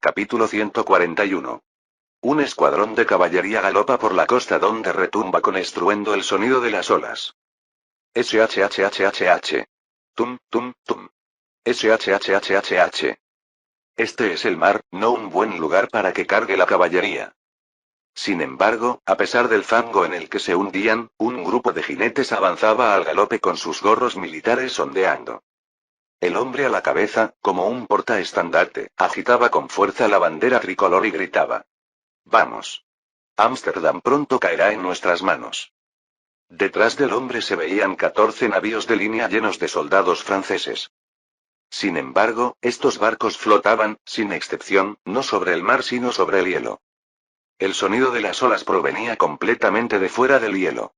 Capítulo 141. Un escuadrón de caballería galopa por la costa donde retumba con estruendo el sonido de las olas. SHHHHH. Tum, tum, tum. SHHHHH. Este es el mar, no un buen lugar para que cargue la caballería. Sin embargo, a pesar del fango en el que se hundían, un grupo de jinetes avanzaba al galope con sus gorros militares ondeando. El hombre a la cabeza, como un portaestandarte, agitaba con fuerza la bandera tricolor y gritaba: «¡Vamos! Ámsterdam pronto caerá en nuestras manos». Detrás del hombre se veían 14 navíos de línea llenos de soldados franceses. Sin embargo, estos barcos flotaban, sin excepción, no sobre el mar sino sobre el hielo. El sonido de las olas provenía completamente de fuera del hielo.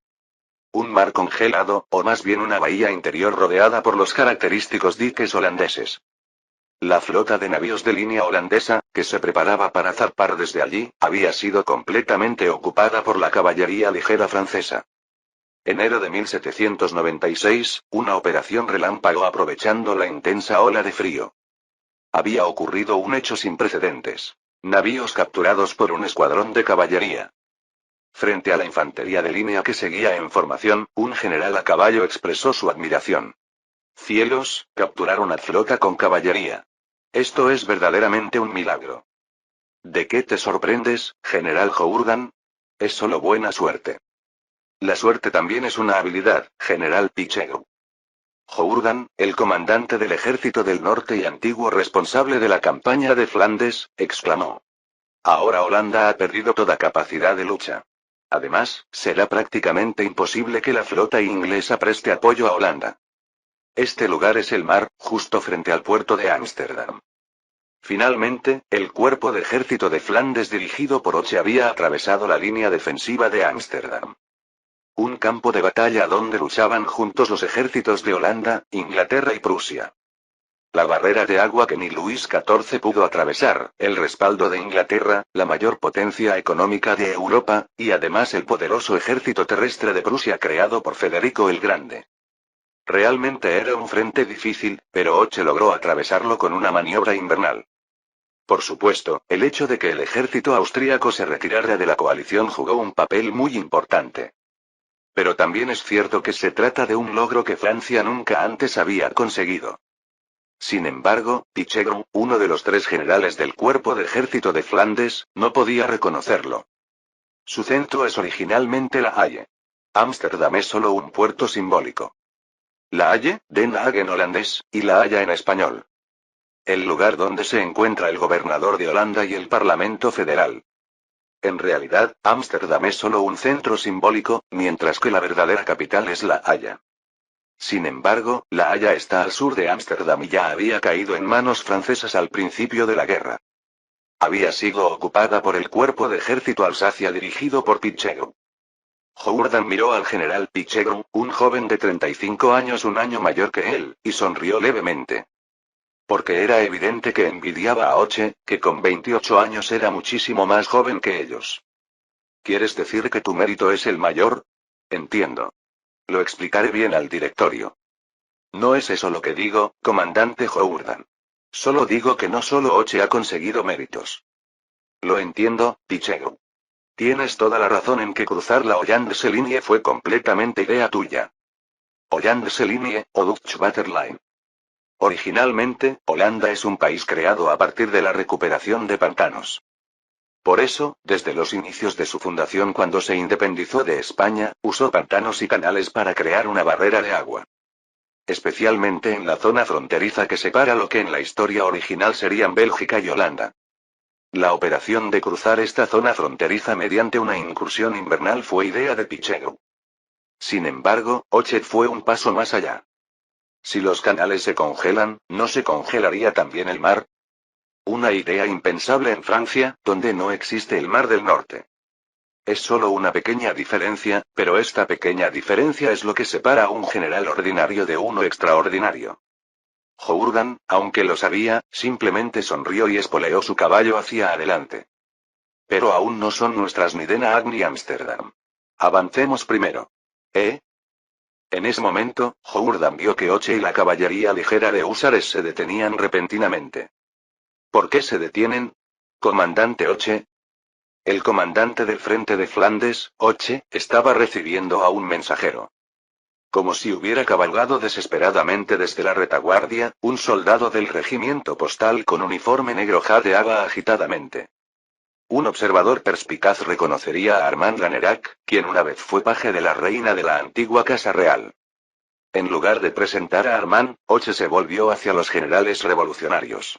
Un mar congelado, o más bien una bahía interior rodeada por los característicos diques holandeses. La flota de navíos de línea holandesa, que se preparaba para zarpar desde allí, había sido completamente ocupada por la caballería ligera francesa. Enero de 1796, una operación relámpago aprovechando la intensa ola de frío. Había ocurrido un hecho sin precedentes. Navíos capturados por un escuadrón de caballería. Frente a la infantería de línea que seguía en formación, un general a caballo expresó su admiración. «Cielos, capturar una flota con caballería. Esto es verdaderamente un milagro». «¿De qué te sorprendes, general Jourdan? Es solo buena suerte». «La suerte también es una habilidad, general Pichegru». Jourdan, el comandante del ejército del norte y antiguo responsable de la campaña de Flandes, exclamó: «Ahora Holanda ha perdido toda capacidad de lucha. Además, será prácticamente imposible que la flota inglesa preste apoyo a Holanda. Este lugar es el mar, justo frente al puerto de Ámsterdam». Finalmente, el cuerpo de ejército de Flandes dirigido por Hoche había atravesado la línea defensiva de Ámsterdam. Un campo de batalla donde luchaban juntos los ejércitos de Holanda, Inglaterra y Prusia. La barrera de agua que ni Luis XIV pudo atravesar, el respaldo de Inglaterra, la mayor potencia económica de Europa, y además el poderoso ejército terrestre de Prusia creado por Federico el Grande. Realmente era un frente difícil, pero Hoche logró atravesarlo con una maniobra invernal. Por supuesto, el hecho de que el ejército austríaco se retirara de la coalición jugó un papel muy importante. Pero también es cierto que se trata de un logro que Francia nunca antes había conseguido. Sin embargo, Pichegru, uno de los 3 generales del cuerpo de ejército de Flandes, no podía reconocerlo. Su centro es originalmente La Haye. Ámsterdam es solo un puerto simbólico. La Haye, Den Haag en holandés, y La Haya en español. El lugar donde se encuentra el gobernador de Holanda y el Parlamento Federal. En realidad, Ámsterdam es solo un centro simbólico, mientras que la verdadera capital es La Haya. Sin embargo, La Haya está al sur de Ámsterdam y ya había caído en manos francesas al principio de la guerra. Había sido ocupada por el cuerpo de ejército Alsacia dirigido por Pichegru. Jourdan miró al general Pichegru, un joven de 35 años un año mayor que él, y sonrió levemente. Porque era evidente que envidiaba a Hoche, que con 28 años era muchísimo más joven que ellos. ¿Quieres decir que tu mérito es el mayor? Entiendo. Lo explicaré bien al directorio. No es eso lo que digo, comandante Jourdan. Solo digo que no solo Hoche ha conseguido méritos. Lo entiendo, Pichegru. Tienes toda la razón en que cruzar la Hollandse Linie fue completamente idea tuya. Hollandse Linie, o Dutch Waterline. Originalmente, Holanda es un país creado a partir de la recuperación de pantanos. Por eso, desde los inicios de su fundación cuando se independizó de España, usó pantanos y canales para crear una barrera de agua. Especialmente en la zona fronteriza que separa lo que en la historia original serían Bélgica y Holanda. La operación de cruzar esta zona fronteriza mediante una incursión invernal fue idea de Pichegru. Sin embargo, Hoche fue un paso más allá. Si los canales se congelan, ¿no se congelaría también el mar? Una idea impensable en Francia, donde no existe el Mar del Norte. Es solo una pequeña diferencia, pero esta pequeña diferencia es lo que separa a un general ordinario de uno extraordinario. Jourdan, aunque lo sabía, simplemente sonrió y espoleó su caballo hacia adelante. Pero aún no son nuestras ni Den Haag ni Ámsterdam. Avancemos primero. ¿Eh? En ese momento, Jourdan vio que Hoche y la caballería ligera de húsares se detenían repentinamente. ¿Por qué se detienen? Comandante Oche. El comandante del frente de Flandes, Oche, estaba recibiendo a un mensajero. Como si hubiera cabalgado desesperadamente desde la retaguardia, un soldado del regimiento postal con uniforme negro jadeaba agitadamente. Un observador perspicaz reconocería a Armand Lanerac, quien una vez fue paje de la reina de la antigua Casa Real. En lugar de presentar a Armand, Oche se volvió hacia los generales revolucionarios.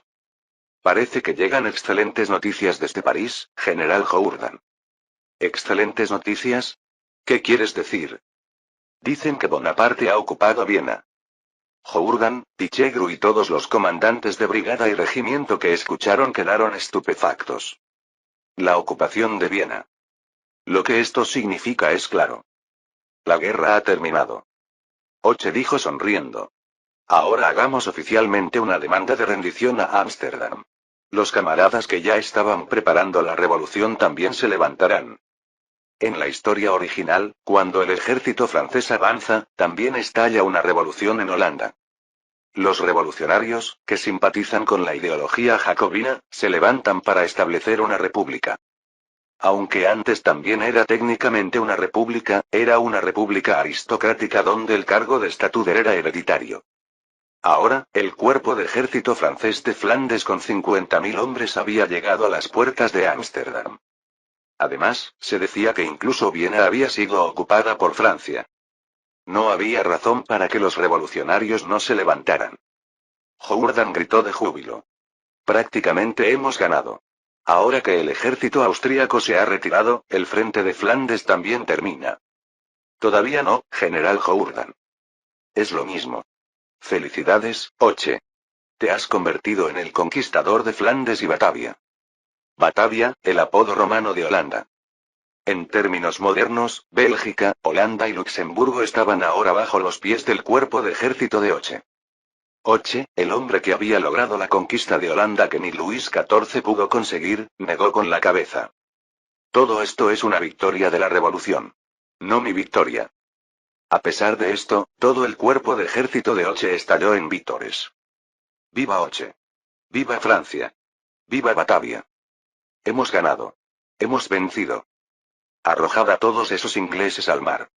Parece que llegan excelentes noticias desde París, general Jourdan. ¿Excelentes noticias? ¿Qué quieres decir? Dicen que Bonaparte ha ocupado Viena. Jourdan, Pichegru y todos los comandantes de brigada y regimiento que escucharon quedaron estupefactos. La ocupación de Viena. Lo que esto significa es claro. La guerra ha terminado. Oche dijo sonriendo. Ahora hagamos oficialmente una demanda de rendición a Ámsterdam. Los camaradas que ya estaban preparando la revolución también se levantarán. En la historia original, cuando el ejército francés avanza, también estalla una revolución en Holanda. Los revolucionarios, que simpatizan con la ideología jacobina, se levantan para establecer una república. Aunque antes también era técnicamente una república, era una república aristocrática donde el cargo de estatuder era hereditario. Ahora, el cuerpo de ejército francés de Flandes con 50.000 hombres había llegado a las puertas de Ámsterdam. Además, se decía que incluso Viena había sido ocupada por Francia. No había razón para que los revolucionarios no se levantaran. Jourdan gritó de júbilo. Prácticamente hemos ganado. Ahora que el ejército austríaco se ha retirado, el frente de Flandes también termina. Todavía no, general Jourdan. Es lo mismo. Felicidades, Oche. Te has convertido en el conquistador de Flandes y Batavia. Batavia, el apodo romano de Holanda. En términos modernos, Bélgica, Holanda y Luxemburgo estaban ahora bajo los pies del cuerpo de ejército de Oche. Oche, el hombre que había logrado la conquista de Holanda que ni Luis XIV pudo conseguir, negó con la cabeza. Todo esto es una victoria de la revolución. No mi victoria. A pesar de esto, todo el cuerpo de ejército de Oche estalló en vítores. ¡Viva Oche! ¡Viva Francia! ¡Viva Batavia! Hemos ganado. Hemos vencido. Arrojad a todos esos ingleses al mar.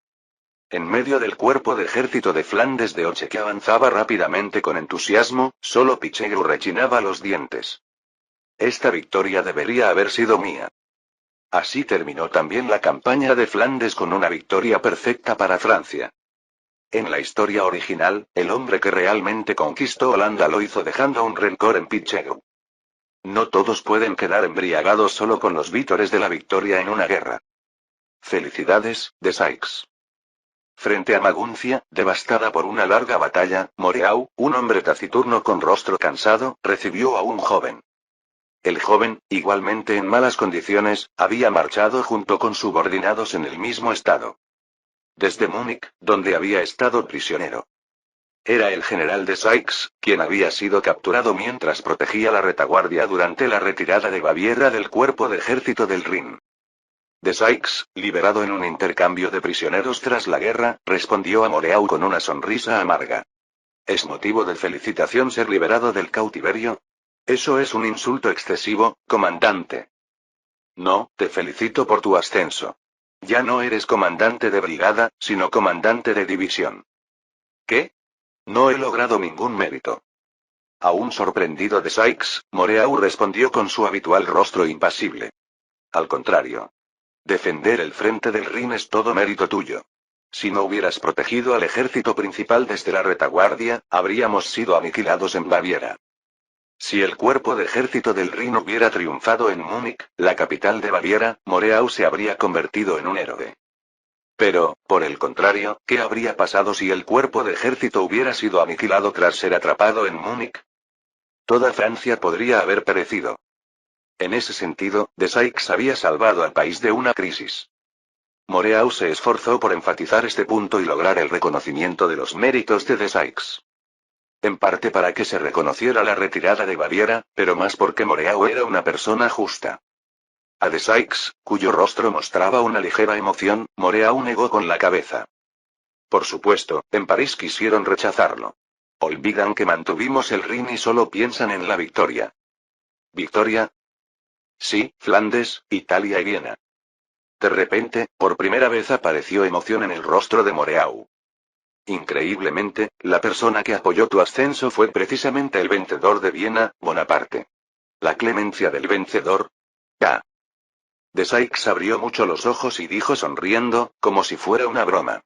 En medio del cuerpo de ejército de Flandes de Oche que avanzaba rápidamente con entusiasmo, solo Pichegru rechinaba los dientes. Esta victoria debería haber sido mía. Así terminó también la campaña de Flandes con una victoria perfecta para Francia. En la historia original, el hombre que realmente conquistó Holanda lo hizo dejando un rencor en Pichegru. No todos pueden quedar embriagados solo con los vítores de la victoria en una guerra. Felicidades, de Sykes. Frente a Maguncia, devastada por una larga batalla, Moreau, un hombre taciturno con rostro cansado, recibió a un joven. El joven, igualmente en malas condiciones, había marchado junto con subordinados en el mismo estado. Desde Múnich, donde había estado prisionero. Era el general de Sykes, quien había sido capturado mientras protegía la retaguardia durante la retirada de Baviera del cuerpo de ejército del Rin. De Sykes, liberado en un intercambio de prisioneros tras la guerra, respondió a Moreau con una sonrisa amarga. ¿Es motivo de felicitación ser liberado del cautiverio? Eso es un insulto excesivo, comandante. No, te felicito por tu ascenso. Ya no eres comandante de brigada, sino comandante de división. ¿Qué? No he logrado ningún mérito. Aún sorprendido de Sykes, Moreau respondió con su habitual rostro impasible. Al contrario. Defender el frente del Rin es todo mérito tuyo. Si no hubieras protegido al ejército principal desde la retaguardia, habríamos sido aniquilados en Baviera. Si el cuerpo de ejército del Rin hubiera triunfado en Múnich, la capital de Baviera, Moreau se habría convertido en un héroe. Pero, por el contrario, ¿qué habría pasado si el cuerpo de ejército hubiera sido aniquilado tras ser atrapado en Múnich? Toda Francia podría haber perecido. En ese sentido, de Sykes había salvado al país de una crisis. Moreau se esforzó por enfatizar este punto y lograr el reconocimiento de los méritos de Sykes. En parte para que se reconociera la retirada de Baviera, pero más porque Moreau era una persona justa. A de Sykes, cuyo rostro mostraba una ligera emoción, Moreau negó con la cabeza. Por supuesto, en París quisieron rechazarlo. Olvidan que mantuvimos el Rin y solo piensan en la victoria. ¿Victoria? Sí, Flandes, Italia y Viena. De repente, por primera vez apareció emoción en el rostro de Moreau. Increíblemente, la persona que apoyó tu ascenso fue precisamente el vencedor de Viena, Bonaparte. La clemencia del vencedor. K. De Sykes abrió mucho los ojos y dijo sonriendo, como si fuera una broma.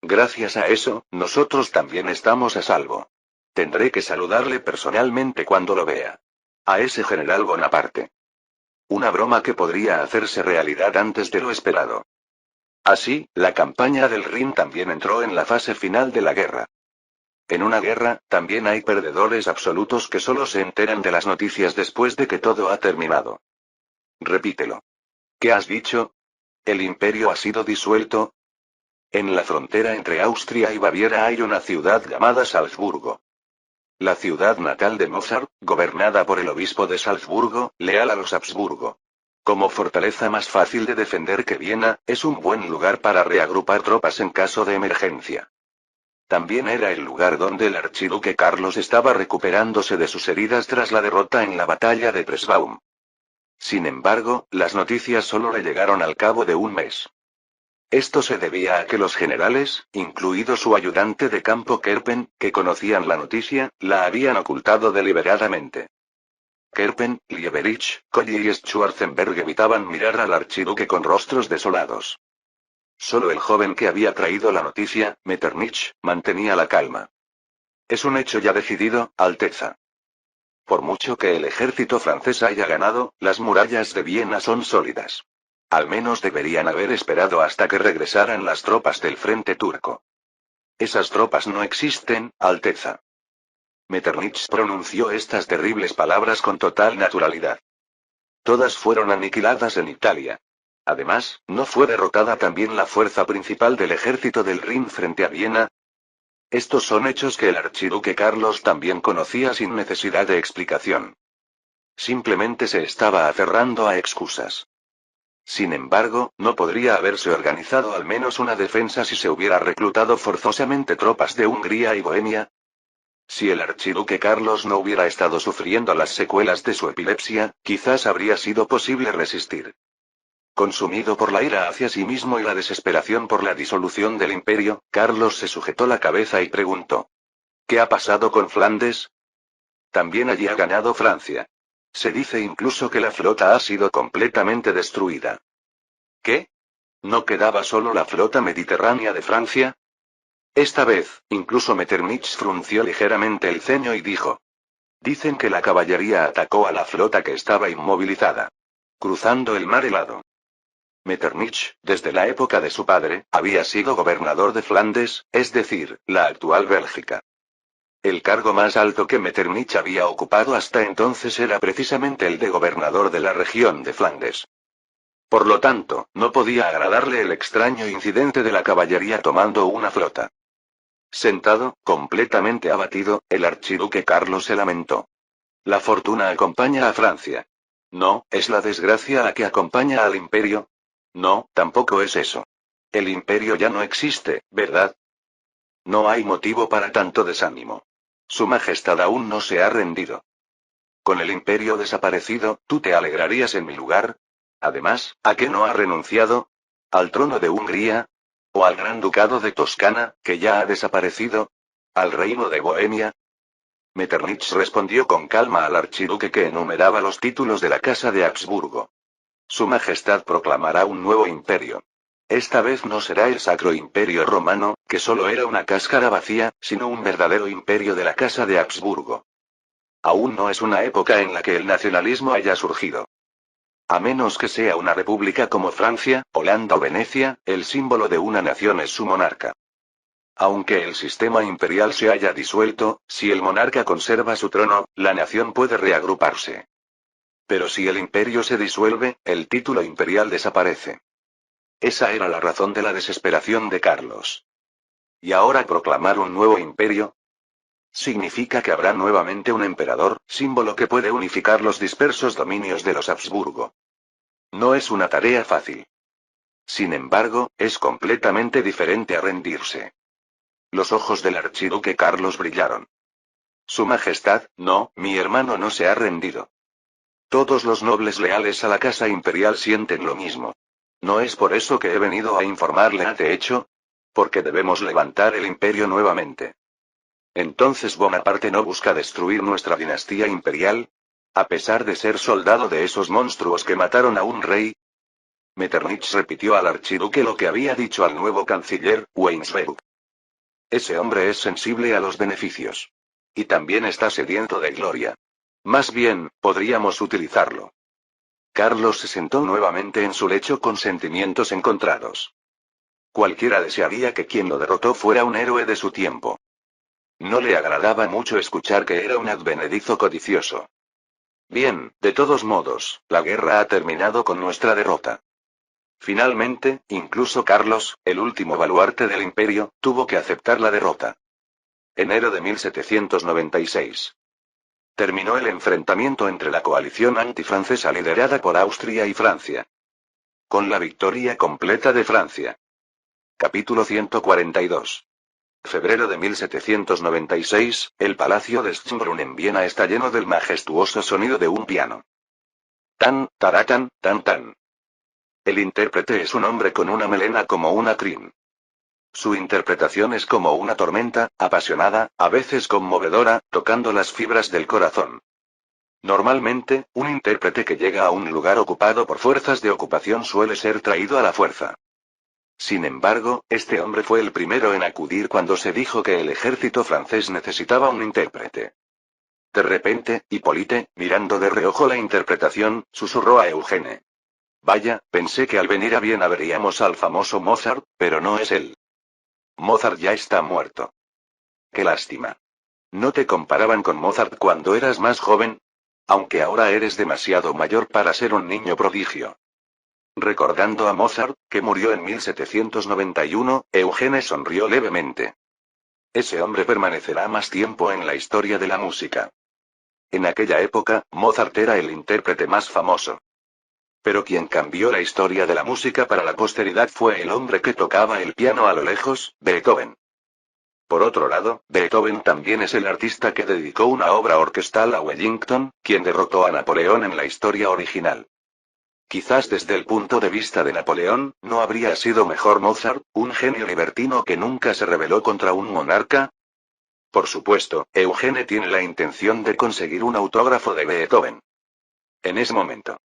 Gracias a eso, nosotros también estamos a salvo. Tendré que saludarle personalmente cuando lo vea. A ese general Bonaparte. Una broma que podría hacerse realidad antes de lo esperado. Así, la campaña del Rin también entró en la fase final de la guerra. En una guerra, también hay perdedores absolutos que solo se enteran de las noticias después de que todo ha terminado. Repítelo. ¿Qué has dicho? ¿El imperio ha sido disuelto? En la frontera entre Austria y Baviera hay una ciudad llamada Salzburgo. La ciudad natal de Mozart, gobernada por el obispo de Salzburgo, leal a los Habsburgo. Como fortaleza más fácil de defender que Viena, es un buen lugar para reagrupar tropas en caso de emergencia. También era el lugar donde el archiduque Carlos estaba recuperándose de sus heridas tras la derrota en la batalla de Pressbaum. Sin embargo, las noticias solo le llegaron al cabo de un mes. Esto se debía a que los generales, incluido su ayudante de campo Kerpen, que conocían la noticia, la habían ocultado deliberadamente. Kerpen, Lieberich, Colli y Schwarzenberg evitaban mirar al archiduque con rostros desolados. Solo el joven que había traído la noticia, Metternich, mantenía la calma. Es un hecho ya decidido, Alteza. Por mucho que el ejército francés haya ganado, las murallas de Viena son sólidas. Al menos deberían haber esperado hasta que regresaran las tropas del frente turco. Esas tropas no existen, Alteza. Metternich pronunció estas terribles palabras con total naturalidad. Todas fueron aniquiladas en Italia. Además, ¿no fue derrotada también la fuerza principal del ejército del Rin frente a Viena? Estos son hechos que el archiduque Carlos también conocía sin necesidad de explicación. Simplemente se estaba aferrando a excusas. Sin embargo, ¿no podría haberse organizado al menos una defensa si se hubiera reclutado forzosamente tropas de Hungría y Bohemia? Si el archiduque Carlos no hubiera estado sufriendo las secuelas de su epilepsia, quizás habría sido posible resistir. Consumido por la ira hacia sí mismo y la desesperación por la disolución del imperio, Carlos se sujetó la cabeza y preguntó. ¿Qué ha pasado con Flandes? También allí ha ganado Francia. Se dice incluso que la flota ha sido completamente destruida. ¿Qué? ¿No quedaba solo la flota mediterránea de Francia? Esta vez, incluso Metternich frunció ligeramente el ceño y dijo. Dicen que la caballería atacó a la flota que estaba inmovilizada. Cruzando el mar helado. Metternich, desde la época de su padre, había sido gobernador de Flandes, es decir, la actual Bélgica. El cargo más alto que Metternich había ocupado hasta entonces era precisamente el de gobernador de la región de Flandes. Por lo tanto, no podía agradarle el extraño incidente de la caballería tomando una flota. Sentado, completamente abatido, el archiduque Carlos se lamentó. La fortuna acompaña a Francia. No, es la desgracia la que acompaña al imperio. No, tampoco es eso. El imperio ya no existe, ¿verdad? No hay motivo para tanto desánimo. Su Majestad aún no se ha rendido. Con el imperio desaparecido, ¿tú te alegrarías en mi lugar? Además, ¿a qué no ha renunciado? ¿Al trono de Hungría? ¿O al Gran Ducado de Toscana, que ya ha desaparecido? ¿Al reino de Bohemia? Metternich respondió con calma al archiduque que enumeraba los títulos de la Casa de Habsburgo. Su Majestad proclamará un nuevo imperio. Esta vez no será el Sacro Imperio Romano, que solo era una cáscara vacía, sino un verdadero imperio de la Casa de Habsburgo. Aún no es una época en la que el nacionalismo haya surgido. A menos que sea una república como Francia, Holanda o Venecia, el símbolo de una nación es su monarca. Aunque el sistema imperial se haya disuelto, si el monarca conserva su trono, la nación puede reagruparse. Pero si el imperio se disuelve, el título imperial desaparece. Esa era la razón de la desesperación de Carlos. ¿Y ahora proclamar un nuevo imperio? Significa que habrá nuevamente un emperador, símbolo que puede unificar los dispersos dominios de los Habsburgo. No es una tarea fácil. Sin embargo, es completamente diferente a rendirse. Los ojos del archiduque Carlos brillaron. Su Majestad, no, mi hermano no se ha rendido. Todos los nobles leales a la casa imperial sienten lo mismo. ¿No es por eso que he venido a informarle a este hecho? Porque debemos levantar el imperio nuevamente. Entonces Bonaparte no busca destruir nuestra dinastía imperial, a pesar de ser soldado de esos monstruos que mataron a un rey. Metternich repitió al archiduque lo que había dicho al nuevo canciller, Weinsberg. Ese hombre es sensible a los beneficios. Y también está sediento de gloria. Más bien, podríamos utilizarlo. Carlos se sentó nuevamente en su lecho con sentimientos encontrados. Cualquiera desearía que quien lo derrotó fuera un héroe de su tiempo. No le agradaba mucho escuchar que era un advenedizo codicioso. Bien, de todos modos, la guerra ha terminado con nuestra derrota. Finalmente, incluso Carlos, el último baluarte del imperio, tuvo que aceptar la derrota. Enero de 1796. Terminó el enfrentamiento entre la coalición antifrancesa liderada por Austria y Francia. Con la victoria completa de Francia. Capítulo 142. Febrero de 1796, el Palacio de Schönbrunn en Viena está lleno del majestuoso sonido de un piano. Tan, taratan, tan tan. El intérprete es un hombre con una melena como una crin. Su interpretación es como una tormenta, apasionada, a veces conmovedora, tocando las fibras del corazón. Normalmente, un intérprete que llega a un lugar ocupado por fuerzas de ocupación suele ser traído a la fuerza. Sin embargo, este hombre fue el primero en acudir cuando se dijo que el ejército francés necesitaba un intérprete. De repente, Hippolyte, mirando de reojo la interpretación, susurró a Eugene. Vaya, pensé que al venir a Viena veríamos al famoso Mozart, pero no es él. Mozart ya está muerto. Qué lástima. ¿No te comparaban con Mozart cuando eras más joven? Aunque ahora eres demasiado mayor para ser un niño prodigio. Recordando a Mozart, que murió en 1791, Eugene sonrió levemente. Ese hombre permanecerá más tiempo en la historia de la música. En aquella época, Mozart era el intérprete más famoso. Pero quien cambió la historia de la música para la posteridad fue el hombre que tocaba el piano a lo lejos, Beethoven. Por otro lado, Beethoven también es el artista que dedicó una obra orquestal a Wellington, quien derrotó a Napoleón en la historia original. Quizás desde el punto de vista de Napoleón, ¿no habría sido mejor Mozart, un genio libertino que nunca se rebeló contra un monarca? Por supuesto, Eugene tiene la intención de conseguir un autógrafo de Beethoven. En ese momento.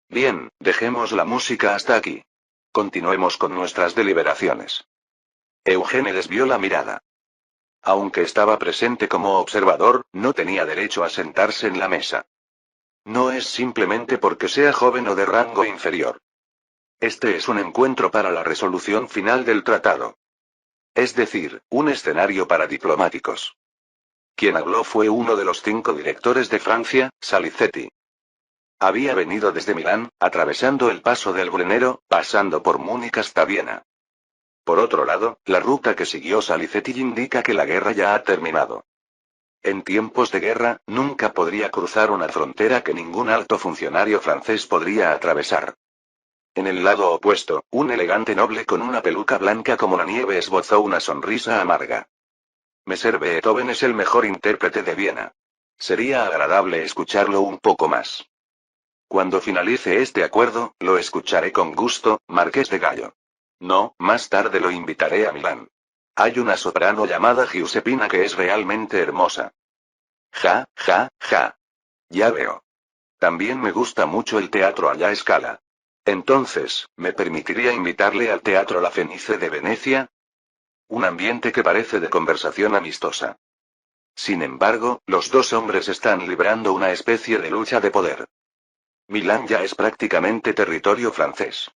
Bien, dejemos la música hasta aquí. Continuemos con nuestras deliberaciones. Eugene desvió la mirada. Aunque estaba presente como observador, no tenía derecho a sentarse en la mesa. No es simplemente porque sea joven o de rango inferior. Este es un encuentro para la resolución final del tratado. Es decir, un escenario para diplomáticos. Quien habló fue uno de los 5 directores de Francia, Salicetti. Había venido desde Milán, atravesando el paso del Brunero, pasando por Múnich hasta Viena. Por otro lado, la ruta que siguió Salicetti indica que la guerra ya ha terminado. En tiempos de guerra, nunca podría cruzar una frontera que ningún alto funcionario francés podría atravesar. En el lado opuesto, un elegante noble con una peluca blanca como la nieve esbozó una sonrisa amarga. Mr. Beethoven es el mejor intérprete de Viena. Sería agradable escucharlo un poco más. Cuando finalice este acuerdo, lo escucharé con gusto, Marqués de Gallo. No, más tarde lo invitaré a Milán. Hay una soprano llamada Giuseppina que es realmente hermosa. Ja, ja, ja. Ya veo. También me gusta mucho el teatro alla Scala. Entonces, ¿me permitiría invitarle al Teatro La Fenice de Venecia? Un ambiente que parece de conversación amistosa. Sin embargo, los dos hombres están librando una especie de lucha de poder. Milán ya es prácticamente territorio francés.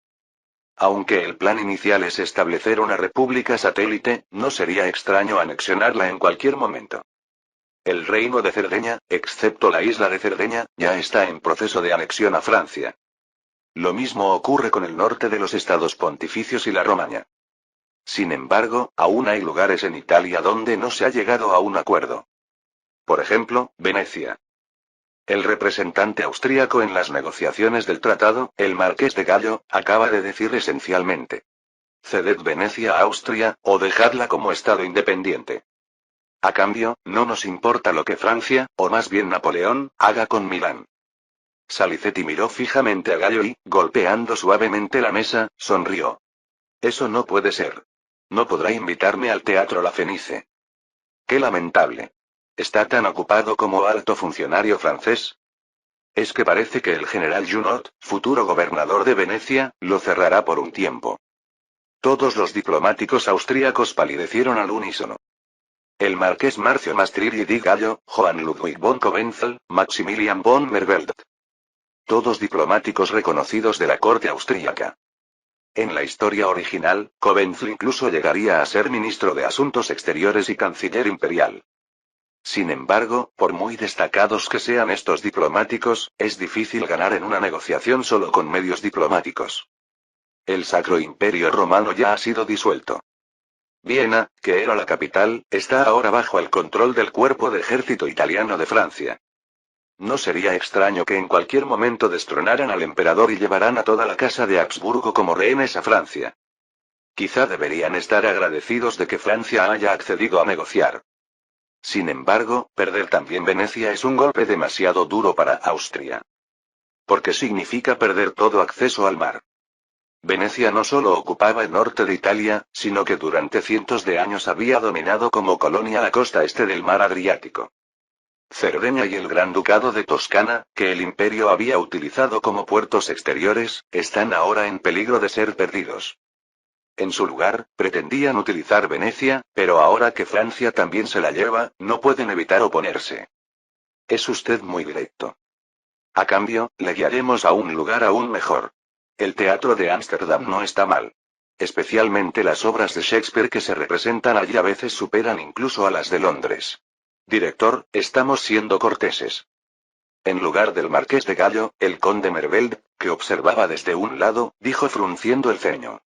Aunque el plan inicial es establecer una república satélite, no sería extraño anexionarla en cualquier momento. El reino de Cerdeña, excepto la isla de Cerdeña, ya está en proceso de anexión a Francia. Lo mismo ocurre con el norte de los estados pontificios y la Romaña. Sin embargo, aún hay lugares en Italia donde no se ha llegado a un acuerdo. Por ejemplo, Venecia. El representante austríaco en las negociaciones del tratado, el Marqués de Gallo, acaba de decir esencialmente: ceded Venecia a Austria, o dejadla como estado independiente. A cambio, no nos importa lo que Francia, o más bien Napoleón, haga con Milán. Salicetti miró fijamente a Gallo y, golpeando suavemente la mesa, sonrió. Eso no puede ser. No podrá invitarme al Teatro La Fenice. Qué lamentable. ¿Está tan ocupado como alto funcionario francés? Es que parece que el general Junot, futuro gobernador de Venecia, lo cerrará por un tiempo. Todos los diplomáticos austríacos palidecieron al unísono. El marqués Marcio Mastrilli di Gallo, Johann Ludwig von Cobenzl, Maximilian von Merveldt. Todos diplomáticos reconocidos de la corte austríaca. En la historia original, Cobenzl incluso llegaría a ser ministro de Asuntos Exteriores y canciller imperial. Sin embargo, por muy destacados que sean estos diplomáticos, es difícil ganar en una negociación solo con medios diplomáticos. El Sacro Imperio Romano ya ha sido disuelto. Viena, que era la capital, está ahora bajo el control del Cuerpo de Ejército Italiano de Francia. No sería extraño que en cualquier momento destronaran al emperador y llevaran a toda la casa de Habsburgo como rehenes a Francia. Quizá deberían estar agradecidos de que Francia haya accedido a negociar. Sin embargo, perder también Venecia es un golpe demasiado duro para Austria. Porque significa perder todo acceso al mar. Venecia no solo ocupaba el norte de Italia, sino que durante cientos de años había dominado como colonia la costa este del mar Adriático. Cerdeña y el Gran Ducado de Toscana, que el imperio había utilizado como puertos exteriores, están ahora en peligro de ser perdidos. En su lugar, pretendían utilizar Venecia, pero ahora que Francia también se la lleva, no pueden evitar oponerse. Es usted muy directo. A cambio, le guiaremos a un lugar aún mejor. El teatro de Ámsterdam no está mal. Especialmente las obras de Shakespeare que se representan allí a veces superan incluso a las de Londres. Director, estamos siendo corteses. En lugar del marqués de Gallo, el conde Merveldt, que observaba desde un lado, dijo frunciendo el ceño.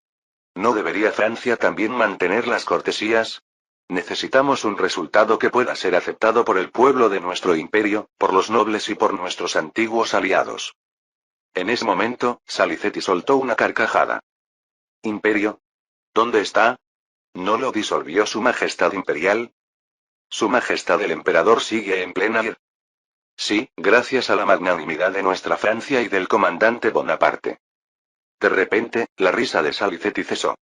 ¿No debería Francia también mantener las cortesías? Necesitamos un resultado que pueda ser aceptado por el pueblo de nuestro imperio, por los nobles y por nuestros antiguos aliados. En ese momento, Salicetti soltó una carcajada. ¿Imperio? ¿Dónde está? ¿No lo disolvió Su Majestad Imperial? ¿Su Majestad el Emperador sigue en plena ir? Sí, gracias a la magnanimidad de nuestra Francia y del comandante Bonaparte. De repente, la risa de Salicetti cesó.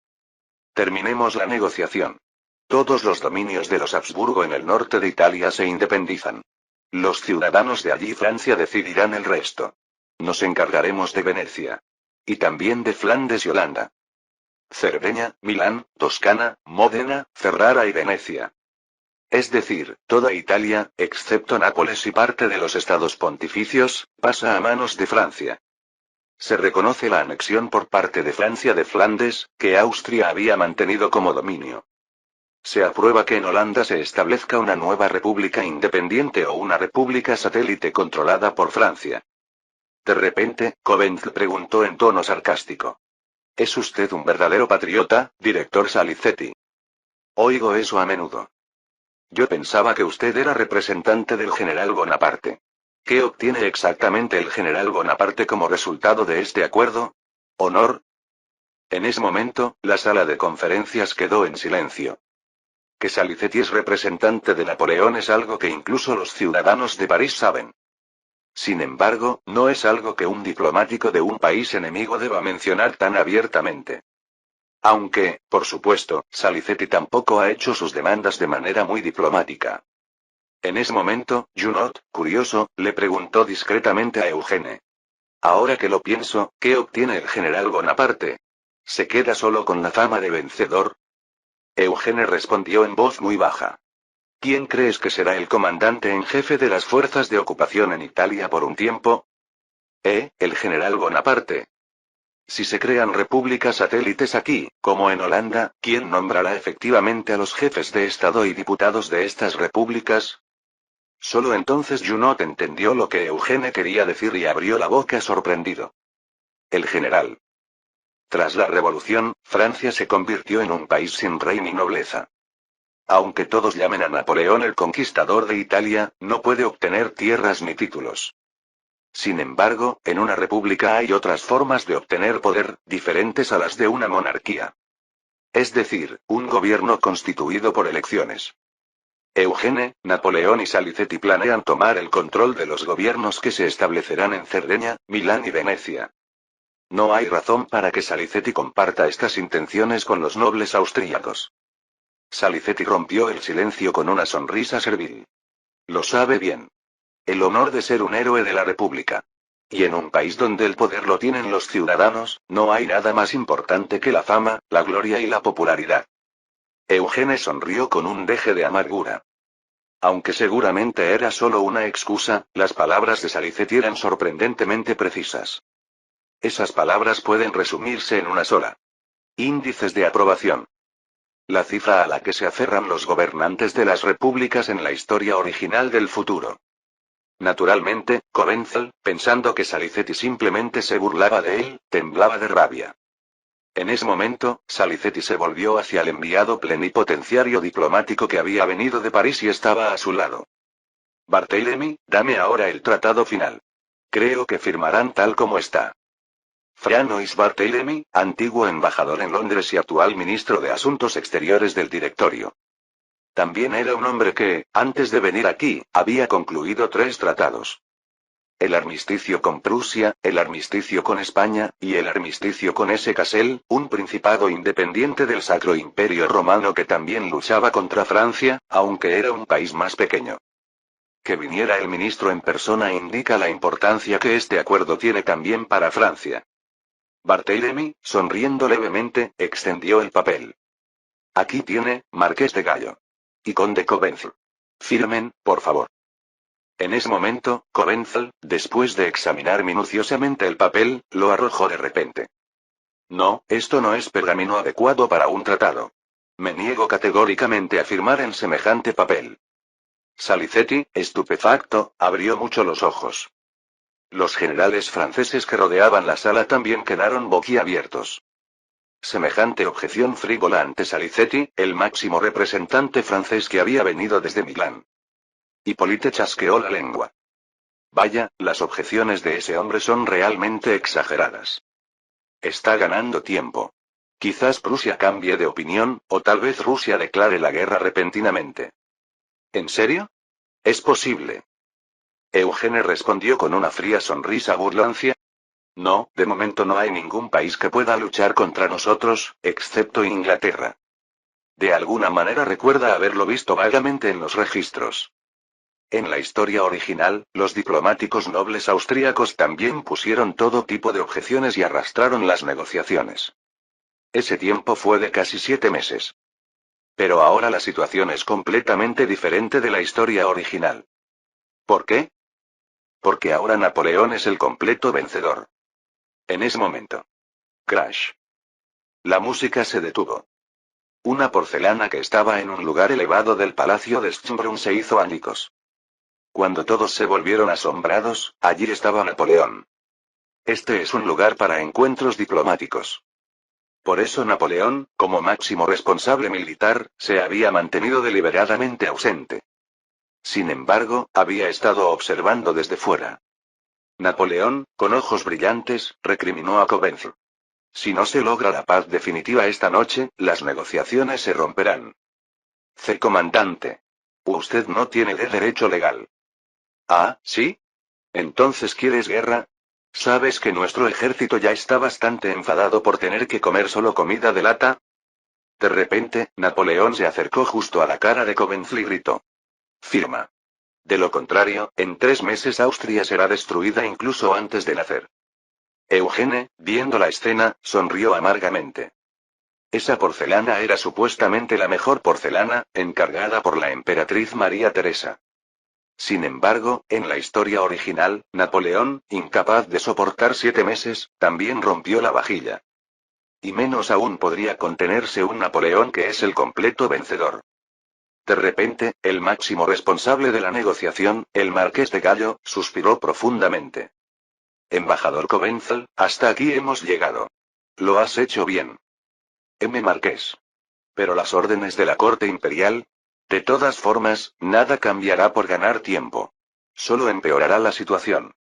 Terminemos la negociación. Todos los dominios de los Habsburgo en el norte de Italia se independizan. Los ciudadanos de allí Francia decidirán el resto. Nos encargaremos de Venecia. Y también de Flandes y Holanda. Cerdeña, Milán, Toscana, Módena, Ferrara y Venecia. Es decir, toda Italia, excepto Nápoles y parte de los estados pontificios, pasa a manos de Francia. Se reconoce la anexión por parte de Francia de Flandes, que Austria había mantenido como dominio. Se aprueba que en Holanda se establezca una nueva república independiente o una república satélite controlada por Francia. De repente, Cobenzl preguntó en tono sarcástico. ¿Es usted un verdadero patriota, director Salicetti? Oigo eso a menudo. Yo pensaba que usted era representante del general Bonaparte. ¿Qué obtiene exactamente el general Bonaparte como resultado de este acuerdo? ¿Honor? En ese momento, la sala de conferencias quedó en silencio. Que Salicetti es representante de Napoleón es algo que incluso los ciudadanos de París saben. Sin embargo, no es algo que un diplomático de un país enemigo deba mencionar tan abiertamente. Aunque, por supuesto, Salicetti tampoco ha hecho sus demandas de manera muy diplomática. En ese momento, Junot, curioso, le preguntó discretamente a Eugene. Ahora que lo pienso, ¿qué obtiene el general Bonaparte? ¿Se queda solo con la fama de vencedor? Eugene respondió en voz muy baja. ¿Quién crees que será el comandante en jefe de las fuerzas de ocupación en Italia por un tiempo? El general Bonaparte. Si se crean repúblicas satélites aquí, como en Holanda, ¿quién nombrará efectivamente a los jefes de Estado y diputados de estas repúblicas? Solo entonces Junot entendió lo que Eugene quería decir y abrió la boca sorprendido. El general. Tras la revolución, Francia se convirtió en un país sin rey ni nobleza. Aunque todos llamen a Napoleón el conquistador de Italia, no puede obtener tierras ni títulos. Sin embargo, en una república hay otras formas de obtener poder, diferentes a las de una monarquía. Es decir, un gobierno constituido por elecciones. Eugene, Napoleón y Salicetti planean tomar el control de los gobiernos que se establecerán en Cerdeña, Milán y Venecia. No hay razón para que Salicetti comparta estas intenciones con los nobles austríacos. Salicetti rompió el silencio con una sonrisa servil. Lo sabe bien. El honor de ser un héroe de la República. Y en un país donde el poder lo tienen los ciudadanos, no hay nada más importante que la fama, la gloria y la popularidad. Eugene sonrió con un deje de amargura. Aunque seguramente era solo una excusa, las palabras de Salicetti eran sorprendentemente precisas. Esas palabras pueden resumirse en una sola. Índices de aprobación. La cifra a la que se aferran los gobernantes de las repúblicas en la historia original del futuro. Naturalmente, Cobenzl, pensando que Salicetti simplemente se burlaba de él, temblaba de rabia. En ese momento, Salicetti se volvió hacia el enviado plenipotenciario diplomático que había venido de París y estaba a su lado. Barthélemy, dame ahora el tratado final. Creo que firmarán tal como está. Franois Barthélemy, antiguo embajador en Londres y actual ministro de Asuntos Exteriores del Directorio. También era un hombre que, antes de venir aquí, había concluido 3 tratados. El armisticio con Prusia, el armisticio con España, y el armisticio con Hesse-Kassel, un principado independiente del Sacro Imperio Romano que también luchaba contra Francia, aunque era un país más pequeño. Que viniera el ministro en persona indica la importancia que este acuerdo tiene también para Francia. Barthélemy, sonriendo levemente, extendió el papel. Aquí tiene, Marqués de Gallo. Y Conde Cobenzl. Firmen, por favor. En ese momento, Cobenzl, después de examinar minuciosamente el papel, lo arrojó de repente. No, esto no es pergamino adecuado para un tratado. Me niego categóricamente a firmar en semejante papel. Salicetti, estupefacto, abrió mucho los ojos. Los generales franceses que rodeaban la sala también quedaron boquiabiertos. Semejante objeción frívola ante Salicetti, el máximo representante francés que había venido desde Milán. Hippolyte chasqueó la lengua. Vaya, las objeciones de ese hombre son realmente exageradas. Está ganando tiempo. Quizás Prusia cambie de opinión, o tal vez Rusia declare la guerra repentinamente. ¿En serio? Es posible. Eugene respondió con una fría sonrisa burlancia. No, de momento no hay ningún país que pueda luchar contra nosotros, excepto Inglaterra. De alguna manera recuerda haberlo visto vagamente en los registros. En la historia original, los diplomáticos nobles austríacos también pusieron todo tipo de objeciones y arrastraron las negociaciones. Ese tiempo fue de casi 7 meses. Pero ahora la situación es completamente diferente de la historia original. ¿Por qué? Porque ahora Napoleón es el completo vencedor. En ese momento. Crash. La música se detuvo. Una porcelana que estaba en un lugar elevado del palacio de Schönbrunn se hizo añicos. Cuando todos se volvieron asombrados, allí estaba Napoleón. Este es un lugar para encuentros diplomáticos. Por eso Napoleón, como máximo responsable militar, se había mantenido deliberadamente ausente. Sin embargo, había estado observando desde fuera. Napoleón, con ojos brillantes, recriminó a Cobenzl. Si no se logra la paz definitiva esta noche, las negociaciones se romperán. Comandante. Usted no tiene derecho legal. Ah, ¿sí? ¿Entonces quieres guerra? ¿Sabes que nuestro ejército ya está bastante enfadado por tener que comer solo comida de lata? De repente, Napoleón se acercó justo a la cara de Cobenzl y gritó. Firma. De lo contrario, en 3 meses Austria será destruida incluso antes de nacer. Eugene, viendo la escena, sonrió amargamente. Esa porcelana era supuestamente la mejor porcelana, encargada por la emperatriz María Teresa. Sin embargo, en la historia original, Napoleón, incapaz de soportar 7 meses, también rompió la vajilla. Y menos aún podría contenerse un Napoleón que es el completo vencedor. De repente, el máximo responsable de la negociación, el Marqués de Gallo, suspiró profundamente. Embajador Cobenzl, hasta aquí hemos llegado. Lo has hecho bien. Marqués. Pero las órdenes de la corte imperial. De todas formas, nada cambiará por ganar tiempo. Solo empeorará la situación.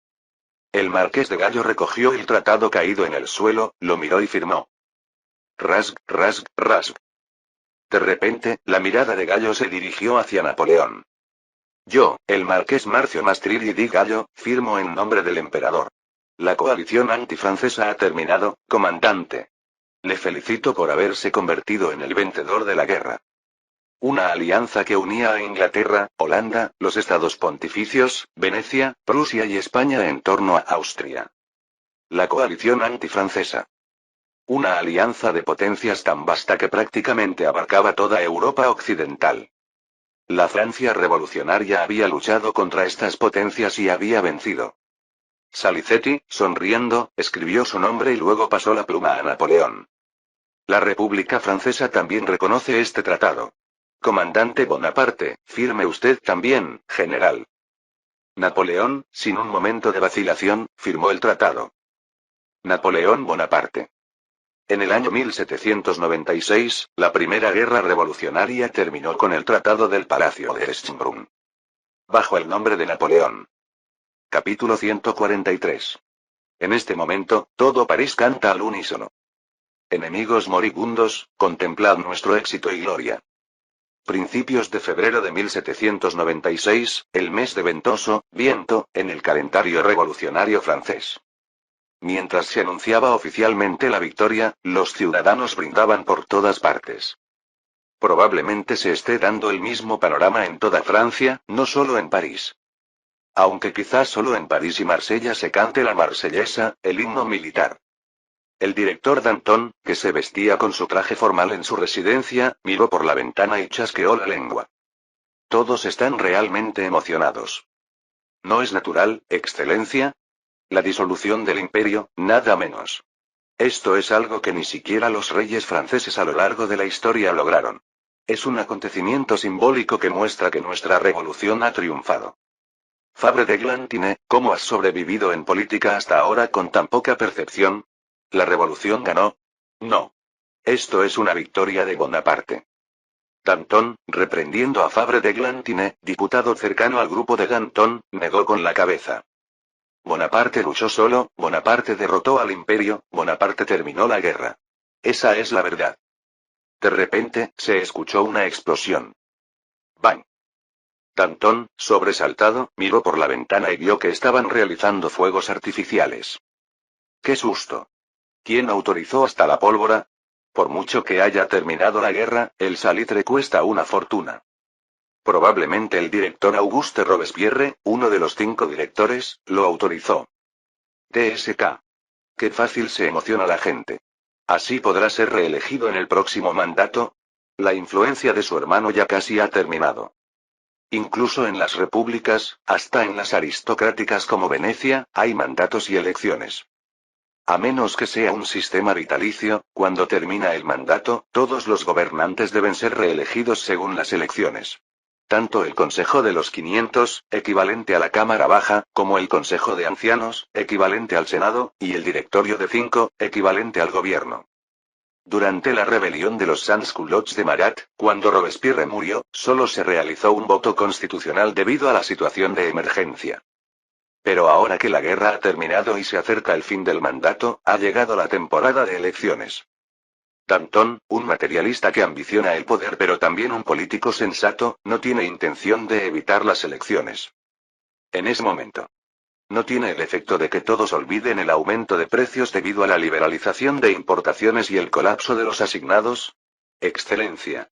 El Marqués de Gallo recogió el tratado caído en el suelo, lo miró y firmó. Rasg, rasg, rasg. De repente, la mirada de Gallo se dirigió hacia Napoleón. Yo, el marqués Marcio Mastrilli di Gallo, firmo en nombre del emperador. La coalición antifrancesa ha terminado, comandante. Le felicito por haberse convertido en el vencedor de la guerra. Una alianza que unía a Inglaterra, Holanda, los estados pontificios, Venecia, Prusia y España en torno a Austria. La coalición antifrancesa. Una alianza de potencias tan vasta que prácticamente abarcaba toda Europa occidental. La Francia revolucionaria había luchado contra estas potencias y había vencido. Salicetti, sonriendo, escribió su nombre y luego pasó la pluma a Napoleón. La República Francesa también reconoce este tratado. Comandante Bonaparte, firme usted también, general. Napoleón, sin un momento de vacilación, firmó el tratado. Napoleón Bonaparte. En el año 1796, la Primera Guerra Revolucionaria terminó con el Tratado del Palacio de Schönbrunn. Bajo el nombre de Napoleón. Capítulo 143. En este momento, todo París canta al unísono. Enemigos moribundos, contemplad nuestro éxito y gloria. Principios de febrero de 1796, el mes de ventoso viento, en el calendario revolucionario francés. Mientras se anunciaba oficialmente la victoria, los ciudadanos brindaban por todas partes. Probablemente se esté dando el mismo panorama en toda Francia, no solo en París. Aunque quizás solo en París y Marsella se cante la marsellesa, el himno militar. El director Danton, que se vestía con su traje formal en su residencia, miró por la ventana y chasqueó la lengua. Todos están realmente emocionados. ¿No es natural, Excelencia? La disolución del imperio, nada menos. Esto es algo que ni siquiera los reyes franceses a lo largo de la historia lograron. Es un acontecimiento simbólico que muestra que nuestra revolución ha triunfado. Fabre d'Églantine, ¿cómo has sobrevivido en política hasta ahora con tan poca percepción? ¿La revolución ganó? No. Esto es una victoria de Bonaparte. Danton, reprendiendo a Fabre d'Églantine, diputado cercano al grupo de Danton, negó con la cabeza. Bonaparte luchó solo, Bonaparte derrotó al imperio, Bonaparte terminó la guerra. Esa es la verdad. De repente, se escuchó una explosión. ¡Bang! Danton, sobresaltado, miró por la ventana y vio que estaban realizando fuegos artificiales. ¡Qué susto! ¿Quién autorizó hasta la pólvora? Por mucho que haya terminado la guerra, el salitre cuesta una fortuna. Probablemente el director Auguste Robespierre, uno de los 5 directores, lo autorizó. TSK. Qué fácil se emociona la gente. ¿Así podrá ser reelegido en el próximo mandato? La influencia de su hermano ya casi ha terminado. Incluso en las repúblicas, hasta en las aristocráticas como Venecia, hay mandatos y elecciones. A menos que sea un sistema vitalicio, cuando termina el mandato, todos los gobernantes deben ser reelegidos según las elecciones. Tanto el Consejo de los 500, equivalente a la Cámara Baja, como el Consejo de Ancianos, equivalente al Senado, y el Directorio de 5, equivalente al Gobierno. Durante la rebelión de los Sans-Culottes de Marat, cuando Robespierre murió, solo se realizó un voto constitucional debido a la situación de emergencia. Pero ahora que la guerra ha terminado y se acerca el fin del mandato, ha llegado la temporada de elecciones. Danton, un materialista que ambiciona el poder pero también un político sensato, no tiene intención de evitar las elecciones. En ese momento. No tiene el efecto de que todos olviden el aumento de precios debido a la liberalización de importaciones y el colapso de los asignados. Excelencia.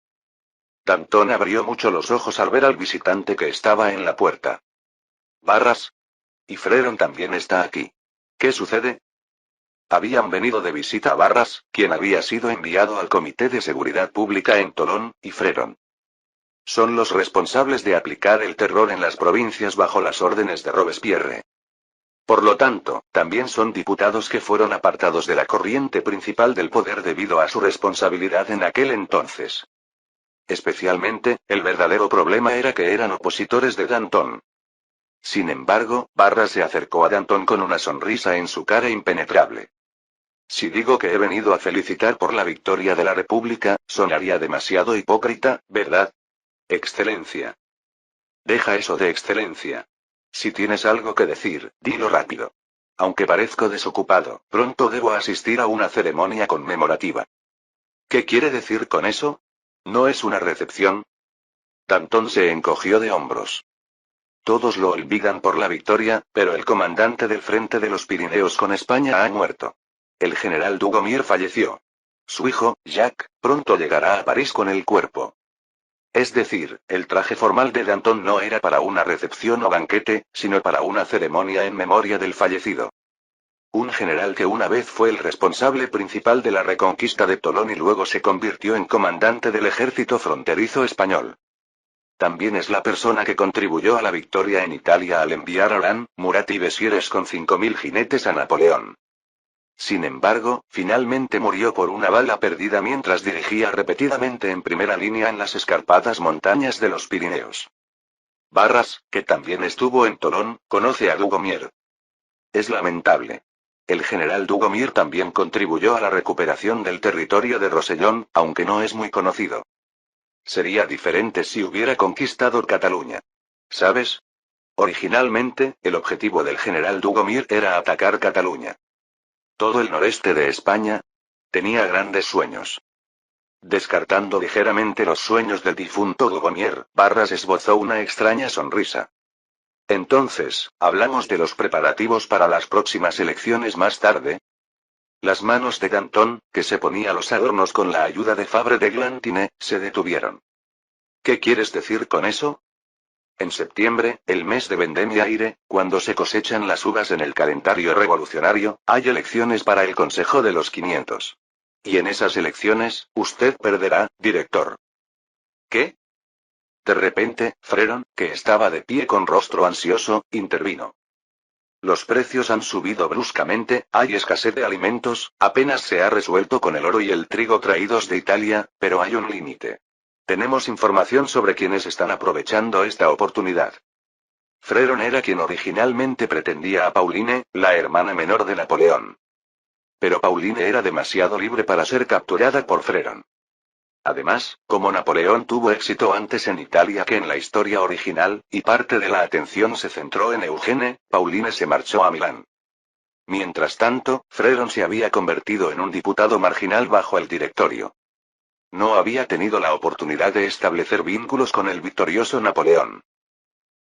Danton abrió mucho los ojos al ver al visitante que estaba en la puerta. Barras. Y Freron también está aquí. ¿Qué sucede? Habían venido de visita a Barras, quien había sido enviado al Comité de Seguridad Pública en Tolón, y Freron. Son los responsables de aplicar el terror en las provincias bajo las órdenes de Robespierre. Por lo tanto, también son diputados que fueron apartados de la corriente principal del poder debido a su responsabilidad en aquel entonces. Especialmente, el verdadero problema era que eran opositores de Danton. Sin embargo, Barras se acercó a Danton con una sonrisa en su cara impenetrable. Si digo que he venido a felicitar por la victoria de la República, sonaría demasiado hipócrita, ¿verdad? Excelencia. Deja eso de excelencia. Si tienes algo que decir, dilo rápido. Aunque parezco desocupado, pronto debo asistir a una ceremonia conmemorativa. ¿Qué quiere decir con eso? ¿No es una recepción? Danton se encogió de hombros. Todos lo olvidan por la victoria, pero el comandante del frente de los Pirineos con España ha muerto. El general Dugommier falleció. Su hijo, Jacques, pronto llegará a París con el cuerpo. Es decir, el traje formal de Danton no era para una recepción o banquete, sino para una ceremonia en memoria del fallecido. Un general que una vez fue el responsable principal de la reconquista de Tolón y luego se convirtió en comandante del ejército fronterizo español. También es la persona que contribuyó a la victoria en Italia al enviar a Orán, Murat y Bessieres con 5.000 jinetes a Napoleón. Sin embargo, finalmente murió por una bala perdida mientras dirigía repetidamente en primera línea en las escarpadas montañas de los Pirineos. Barras, que también estuvo en Tolón, conoce a Dugommier. Es lamentable. El general Dugommier también contribuyó a la recuperación del territorio de Rosellón, aunque no es muy conocido. Sería diferente si hubiera conquistado Cataluña. ¿Sabes? Originalmente, el objetivo del general Dugommier era atacar Cataluña. Todo el noreste de España tenía grandes sueños. Descartando ligeramente los sueños del difunto Dugommier, Barras esbozó una extraña sonrisa. Entonces, ¿hablamos de los preparativos para las próximas elecciones más tarde? Las manos de Danton, que se ponía los adornos con la ayuda de Fabre de Glantine, se detuvieron. ¿Qué quieres decir con eso? En septiembre, el mes de Vendemmiaire, cuando se cosechan las uvas en el calendario revolucionario, hay elecciones para el Consejo de los 500. Y en esas elecciones, usted perderá, director. ¿Qué? De repente, Freron, que estaba de pie con rostro ansioso, intervino. Los precios han subido bruscamente, hay escasez de alimentos, apenas se ha resuelto con el oro y el trigo traídos de Italia, pero hay un límite. Tenemos información sobre quienes están aprovechando esta oportunidad. Freron era quien originalmente pretendía a Pauline, la hermana menor de Napoleón. Pero Pauline era demasiado libre para ser capturada por Freron. Además, como Napoleón tuvo éxito antes en Italia que en la historia original, y parte de la atención se centró en Eugene, Pauline se marchó a Milán. Mientras tanto, Freron se había convertido en un diputado marginal bajo el directorio. No había tenido la oportunidad de establecer vínculos con el victorioso Napoleón.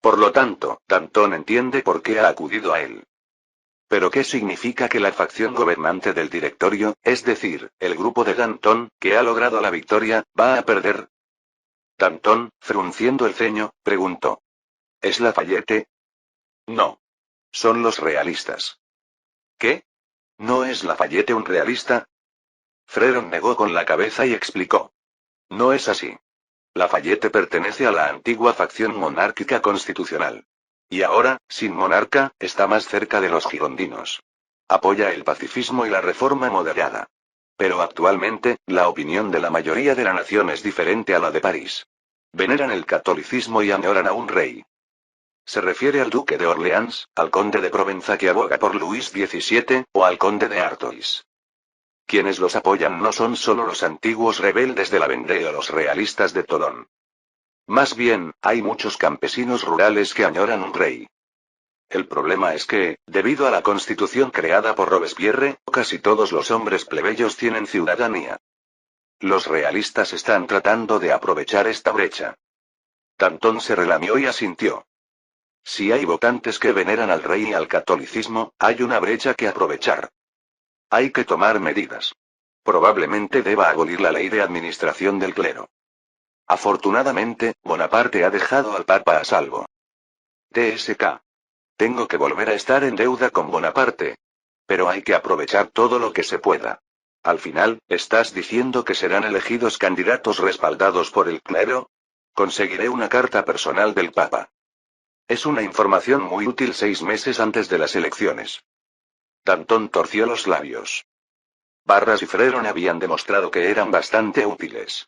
Por lo tanto, Danton entiende por qué ha acudido a él. ¿Pero qué significa que la facción gobernante del directorio, es decir, el grupo de Danton, que ha logrado la victoria, va a perder? Danton, frunciendo el ceño, preguntó. ¿Es Lafayette? No. Son los realistas. ¿Qué? ¿No es Lafayette un realista? Freron negó con la cabeza y explicó. No es así. Lafayette pertenece a la antigua facción monárquica constitucional. Y ahora, sin monarca, está más cerca de los girondinos. Apoya el pacifismo y la reforma moderada. Pero actualmente, la opinión de la mayoría de la nación es diferente a la de París. Veneran el catolicismo y añoran a un rey. ¿Se refiere al duque de Orleans, al conde de Provenza que aboga por Luis XVII, o al conde de Artois? Quienes los apoyan no son solo los antiguos rebeldes de la Vendée o los realistas de Tolón. Más bien, hay muchos campesinos rurales que añoran un rey. El problema es que, debido a la constitución creada por Robespierre, casi todos los hombres plebeyos tienen ciudadanía. Los realistas están tratando de aprovechar esta brecha. Danton se relamió y asintió. Si hay votantes que veneran al rey y al catolicismo, hay una brecha que aprovechar. Hay que tomar medidas. Probablemente deba abolir la ley de administración del clero. Afortunadamente, Bonaparte ha dejado al Papa a salvo. TSK. Tengo que volver a estar en deuda con Bonaparte. Pero hay que aprovechar todo lo que se pueda. Al final, ¿estás diciendo que serán elegidos candidatos respaldados por el clero? Conseguiré una carta personal del Papa. Es una información muy útil 6 meses antes de las elecciones. Danton torció los labios. Barras y Freron habían demostrado que eran bastante útiles.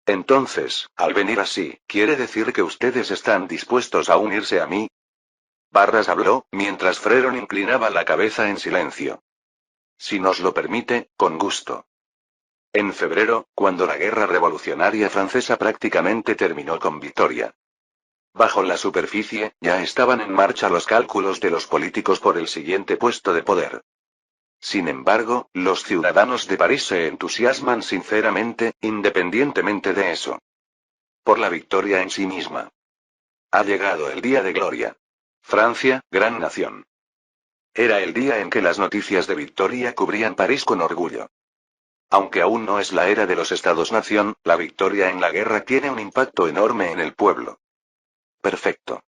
Entonces, al venir así, ¿quiere decir que ustedes están dispuestos a unirse a mí? Barras habló, mientras Freron inclinaba la cabeza en silencio. Si nos lo permite, con gusto. En febrero, cuando la guerra revolucionaria francesa prácticamente terminó con victoria. Bajo la superficie, ya estaban en marcha los cálculos de los políticos por el siguiente puesto de poder. Sin embargo, los ciudadanos de París se entusiasman sinceramente, independientemente de eso. Por la victoria en sí misma. Ha llegado el día de gloria. Francia, gran nación. Era el día en que las noticias de victoria cubrían París con orgullo. Aunque aún no es la era de los Estados-nación, la victoria en la guerra tiene un impacto enorme en el pueblo. Perfecto.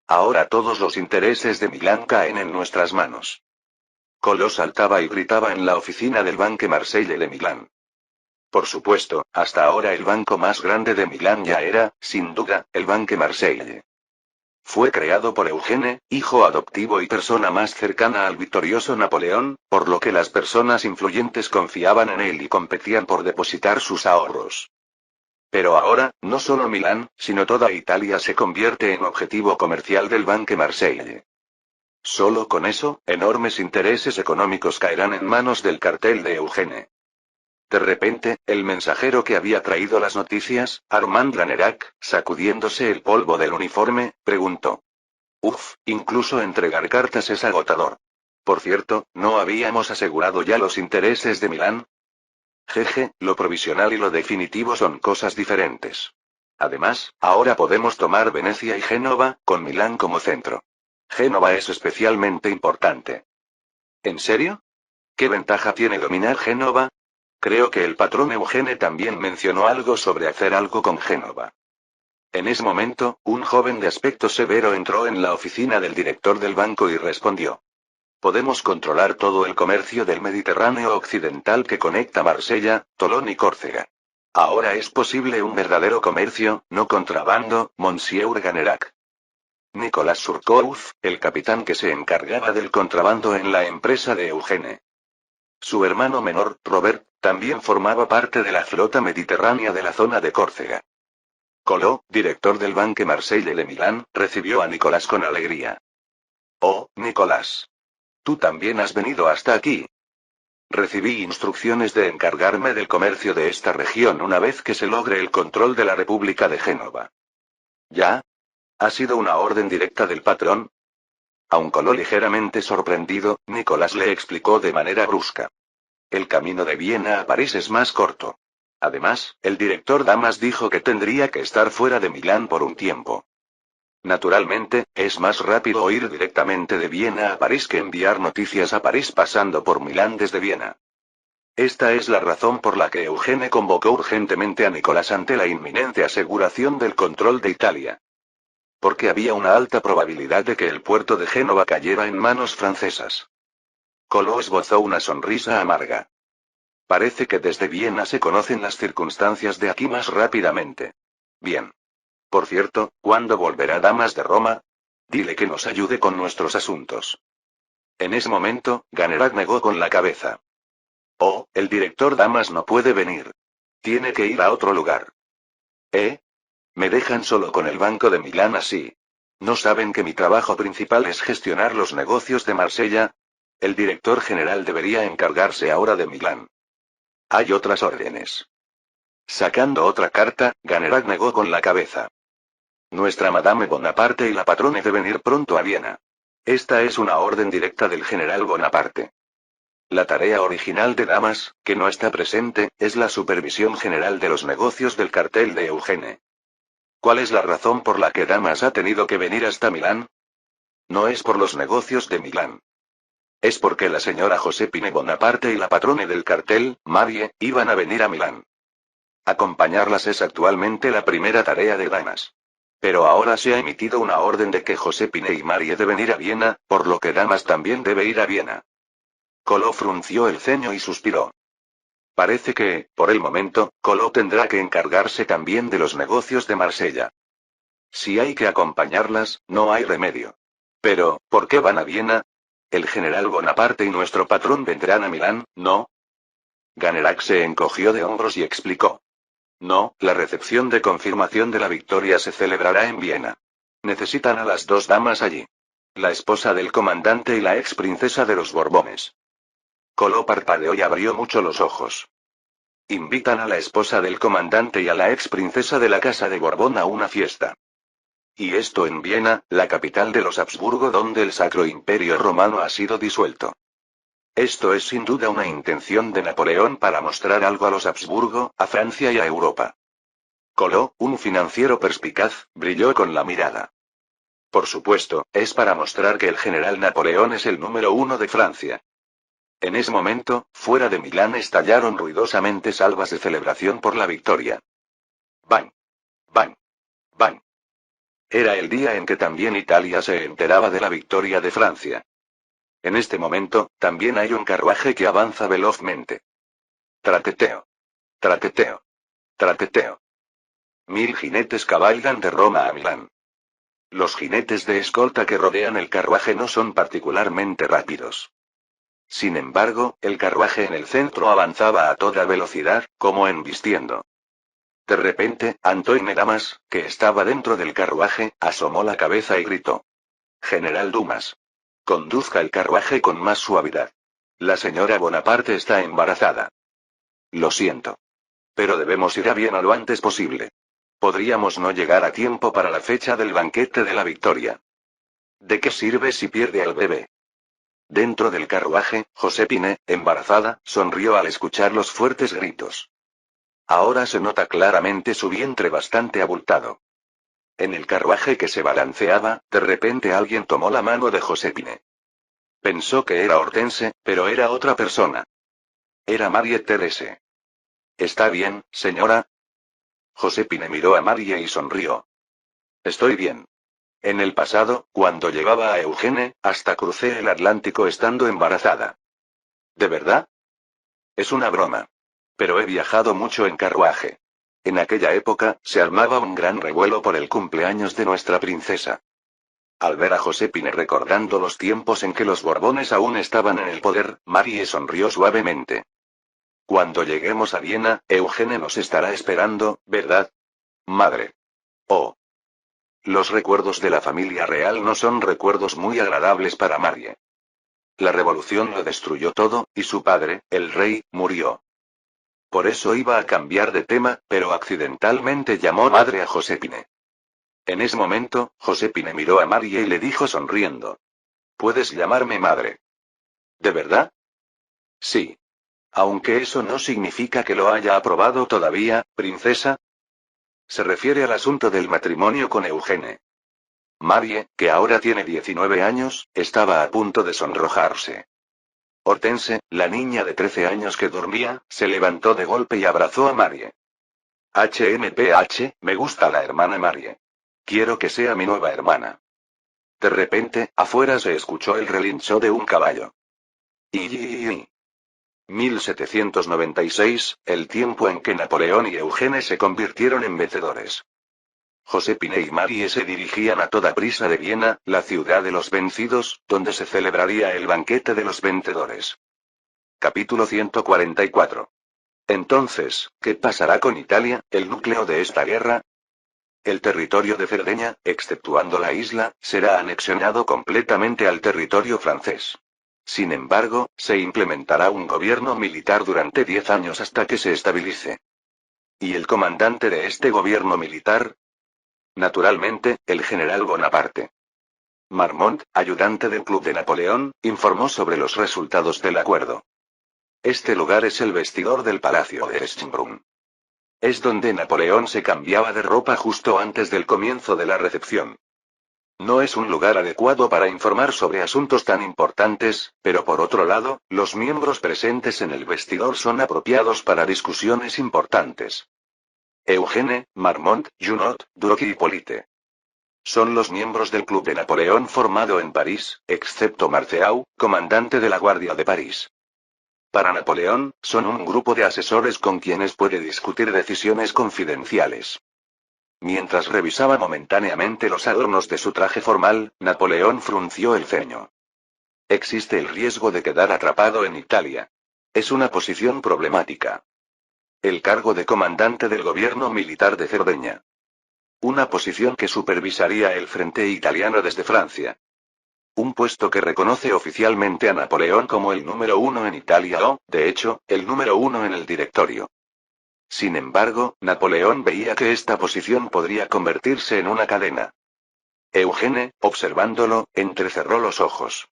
Ahora todos los intereses de Milán caen en nuestras manos. Collot saltaba y gritaba en la oficina del Banque Marseille de Milán. Por supuesto, hasta ahora el banco más grande de Milán ya era, sin duda, el Banque Marseille. Fue creado por Eugene, hijo adoptivo y persona más cercana al victorioso Napoleón, por lo que las personas influyentes confiaban en él y competían por depositar sus ahorros. Pero ahora, no solo Milán, sino toda Italia se convierte en objetivo comercial del Banque Marseille. Solo con eso, enormes intereses económicos caerán en manos del cartel de Eugene. De repente, el mensajero que había traído las noticias, Armand Gannerac, sacudiéndose el polvo del uniforme, preguntó. Uf, incluso entregar cartas es agotador. Por cierto, ¿no habíamos asegurado ya los intereses de Milán? Jeje, lo provisional y lo definitivo son cosas diferentes. Además, ahora podemos tomar Venecia y Génova, con Milán como centro. Génova es especialmente importante. ¿En serio? ¿Qué ventaja tiene dominar Génova? Creo que el patrón Eugene también mencionó algo sobre hacer algo con Génova. En ese momento, un joven de aspecto severo entró en la oficina del director del banco y respondió. Podemos controlar todo el comercio del Mediterráneo occidental que conecta Marsella, Tolón y Córcega. Ahora es posible un verdadero comercio, no contrabando, Monsieur Gannerac. Nicolas Surcouf, el capitán que se encargaba del contrabando en la empresa de Eugene. Su hermano menor, Robert, también formaba parte de la flota mediterránea de la zona de Córcega. Collot, director del Banque Marseille de Milán, recibió a Nicolás con alegría. Oh, Nicolás. Tú también has venido hasta aquí. Recibí instrucciones de encargarme del comercio de esta región una vez que se logre el control de la República de Génova. ¿Ya? ¿Ha sido una orden directa del patrón? Aun Collot ligeramente sorprendido, Nicolás le explicó de manera brusca. El camino de Viena a París es más corto. Además, el director Damas dijo que tendría que estar fuera de Milán por un tiempo. Naturalmente, es más rápido ir directamente de Viena a París que enviar noticias a París pasando por Milán desde Viena. Esta es la razón por la que Eugene convocó urgentemente a Nicolás ante la inminente aseguración del control de Italia. Porque había una alta probabilidad de que el puerto de Génova cayera en manos francesas. Collot esbozó una sonrisa amarga. Parece que desde Viena se conocen las circunstancias de aquí más rápidamente. Bien. Por cierto, ¿cuándo volverá Damas de Roma? Dile que nos ayude con nuestros asuntos. En ese momento, Gannerac negó con la cabeza. Oh, el director Damas no puede venir. Tiene que ir a otro lugar. ¿Eh? Me dejan solo con el Banco de Milán así. ¿No saben que mi trabajo principal es gestionar los negocios de Marsella? El director general debería encargarse ahora de Milán. Hay otras órdenes. Sacando otra carta, Gannerac negó con la cabeza. Nuestra Madame Bonaparte y la patrone deben ir pronto a Viena. Esta es una orden directa del general Bonaparte. La tarea original de Damas, que no está presente, es la supervisión general de los negocios del cartel de Eugene. ¿Cuál es la razón por la que Damas ha tenido que venir hasta Milán? No es por los negocios de Milán. Es porque la señora Josépine Bonaparte y la patrone del cartel, Marie, iban a venir a Milán. Acompañarlas es actualmente la primera tarea de Damas. Pero ahora se ha emitido una orden de que Josépine y Marie deben ir a Viena, por lo que Damas también debe ir a Viena. Collot frunció el ceño y suspiró. Parece que, por el momento, Collot tendrá que encargarse también de los negocios de Marsella. Si hay que acompañarlas, no hay remedio. Pero, ¿por qué van a Viena? El general Bonaparte y nuestro patrón vendrán a Milán, ¿no? Gannerac se encogió de hombros y explicó. No, la recepción de confirmación de la victoria se celebrará en Viena. Necesitan a las dos damas allí. La esposa del comandante y la ex princesa de los Borbones. Collot parpadeó y abrió mucho los ojos. Invitan a la esposa del comandante y a la ex princesa de la casa de Borbón a una fiesta. Y esto en Viena, la capital de los Habsburgo donde el Sacro Imperio Romano ha sido disuelto. Esto es sin duda una intención de Napoleón para mostrar algo a los Habsburgo, a Francia y a Europa. Coló, un financiero perspicaz, brilló con la mirada. Por supuesto, es para mostrar que el general Napoleón es el número uno de Francia. En ese momento, fuera de Milán estallaron ruidosamente salvas de celebración por la victoria. ¡Bang! ¡Bang! ¡Bang! Era el día en que también Italia se enteraba de la victoria de Francia. En este momento, también hay un carruaje que avanza velozmente. Traqueteo. Traqueteo. Traqueteo. 1000 jinetes cabalgan de Roma a Milán. Los jinetes de escolta que rodean el carruaje no son particularmente rápidos. Sin embargo, el carruaje en el centro avanzaba a toda velocidad, como embistiendo. De repente, Antoine Damas, que estaba dentro del carruaje, asomó la cabeza y gritó. General Dumas. Conduzca el carruaje con más suavidad. La señora Bonaparte está embarazada. Lo siento. Pero debemos ir a Viena lo antes posible. Podríamos no llegar a tiempo para la fecha del banquete de la victoria. ¿De qué sirve si pierde al bebé? Dentro del carruaje, Josépine, embarazada, sonrió al escuchar los fuertes gritos. Ahora se nota claramente su vientre bastante abultado. En el carruaje que se balanceaba, de repente alguien tomó la mano de Josépine. Pensó que era Hortense, pero era otra persona. Era Marie Thérèse. ¿Está bien, señora? Josépine miró a Marie y sonrió. Estoy bien. En el pasado, cuando llevaba a Eugene, hasta crucé el Atlántico estando embarazada. ¿De verdad? Es una broma. Pero he viajado mucho en carruaje. En aquella época, se armaba un gran revuelo por el cumpleaños de nuestra princesa. Al ver a Josépine recordando los tiempos en que los Borbones aún estaban en el poder, Marie sonrió suavemente. Cuando lleguemos a Viena, Eugene nos estará esperando, ¿verdad? Madre. Oh. Los recuerdos de la familia real no son recuerdos muy agradables para Marie. La revolución lo destruyó todo, y su padre, el rey, murió. Por eso iba a cambiar de tema, pero accidentalmente llamó madre a Josépine. En ese momento, Josépine miró a Marie y le dijo sonriendo. Puedes llamarme madre. ¿De verdad? Sí. Aunque eso no significa que lo haya aprobado todavía, princesa. Se refiere al asunto del matrimonio con Eugene. Marie, que ahora tiene 19 años, estaba a punto de sonrojarse. Hortense, la niña de 13 años que dormía, se levantó de golpe y abrazó a Marie. HMPH, me gusta la hermana Marie. Quiero que sea mi nueva hermana. De repente, afuera se escuchó el relincho de un caballo. 1796, el tiempo en que Napoleón y Eugene se convirtieron en vencedores. Josépine y Marie se dirigían a toda prisa de Viena, la ciudad de los vencidos, donde se celebraría el banquete de los vencedores. Capítulo 144. Entonces, ¿qué pasará con Italia, el núcleo de esta guerra? El territorio de Cerdeña, exceptuando la isla, será anexionado completamente al territorio francés. Sin embargo, se implementará un gobierno militar durante 10 años hasta que se estabilice. ¿Y el comandante de este gobierno militar? Naturalmente, el general Bonaparte. Marmont, ayudante del Club de Napoleón, informó sobre los resultados del acuerdo. Este lugar es el vestidor del Palacio de Schönbrunn. Es donde Napoleón se cambiaba de ropa justo antes del comienzo de la recepción. No es un lugar adecuado para informar sobre asuntos tan importantes, pero por otro lado, los miembros presentes en el vestidor son apropiados para discusiones importantes. Eugene, Marmont, Junot, Duroc y Hippolyte. Son los miembros del Club de Napoleón formado en París, excepto Marceau, comandante de la Guardia de París. Para Napoleón, son un grupo de asesores con quienes puede discutir decisiones confidenciales. Mientras revisaba momentáneamente los adornos de su traje formal, Napoleón frunció el ceño. Existe el riesgo de quedar atrapado en Italia. Es una posición problemática. El cargo de comandante del gobierno militar de Cerdeña. Una posición que supervisaría el frente italiano desde Francia. Un puesto que reconoce oficialmente a Napoleón como el número uno en Italia o, de hecho, el número uno en el directorio. Sin embargo, Napoleón veía que esta posición podría convertirse en una cadena. Eugene, observándolo, entrecerró los ojos.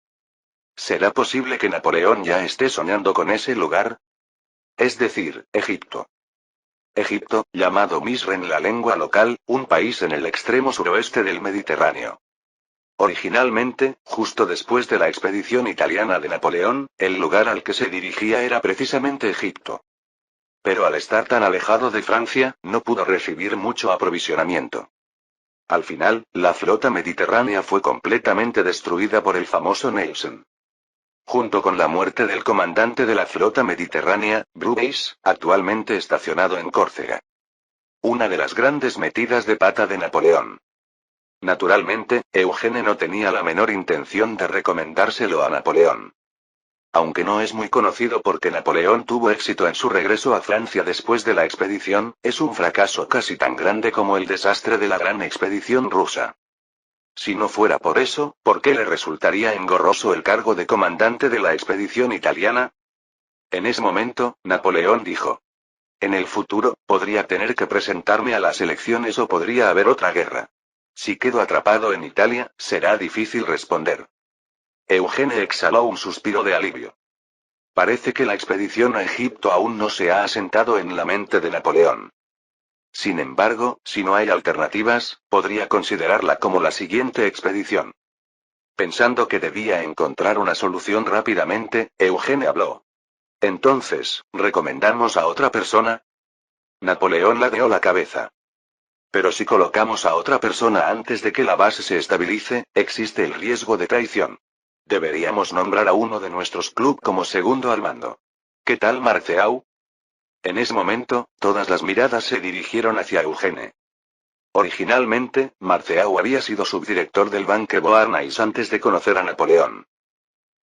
¿Será posible que Napoleón ya esté soñando con ese lugar? Es decir, Egipto. Egipto, llamado Misr en la lengua local, un país en el extremo suroeste del Mediterráneo. Originalmente, justo después de la expedición italiana de Napoleón, el lugar al que se dirigía era precisamente Egipto. Pero al estar tan alejado de Francia, no pudo recibir mucho aprovisionamiento. Al final, la flota mediterránea fue completamente destruida por el famoso Nelson. Junto con la muerte del comandante de la flota mediterránea, Brueys, actualmente estacionado en Córcega. Una de las grandes metidas de pata de Napoleón. Naturalmente, Eugene no tenía la menor intención de recomendárselo a Napoleón. Aunque no es muy conocido porque Napoleón tuvo éxito en su regreso a Francia después de la expedición, es un fracaso casi tan grande como el desastre de la gran expedición rusa. Si no fuera por eso, ¿por qué le resultaría engorroso el cargo de comandante de la expedición italiana? En ese momento, Napoleón dijo: en el futuro, podría tener que presentarme a las elecciones o podría haber otra guerra. Si quedo atrapado en Italia, será difícil responder. Eugene exhaló un suspiro de alivio. Parece que la expedición a Egipto aún no se ha asentado en la mente de Napoleón. Sin embargo, si no hay alternativas, podría considerarla como la siguiente expedición. Pensando que debía encontrar una solución rápidamente, Eugene habló. Entonces, ¿recomendamos a otra persona? Napoleón ladeó la cabeza. Pero si colocamos a otra persona antes de que la base se estabilice, existe el riesgo de traición. Deberíamos nombrar a uno de nuestros club como segundo al mando. ¿Qué tal Marceau? En ese momento, todas las miradas se dirigieron hacia Eugene. Originalmente, Marceau había sido subdirector del Banque Beauharnais antes de conocer a Napoleón.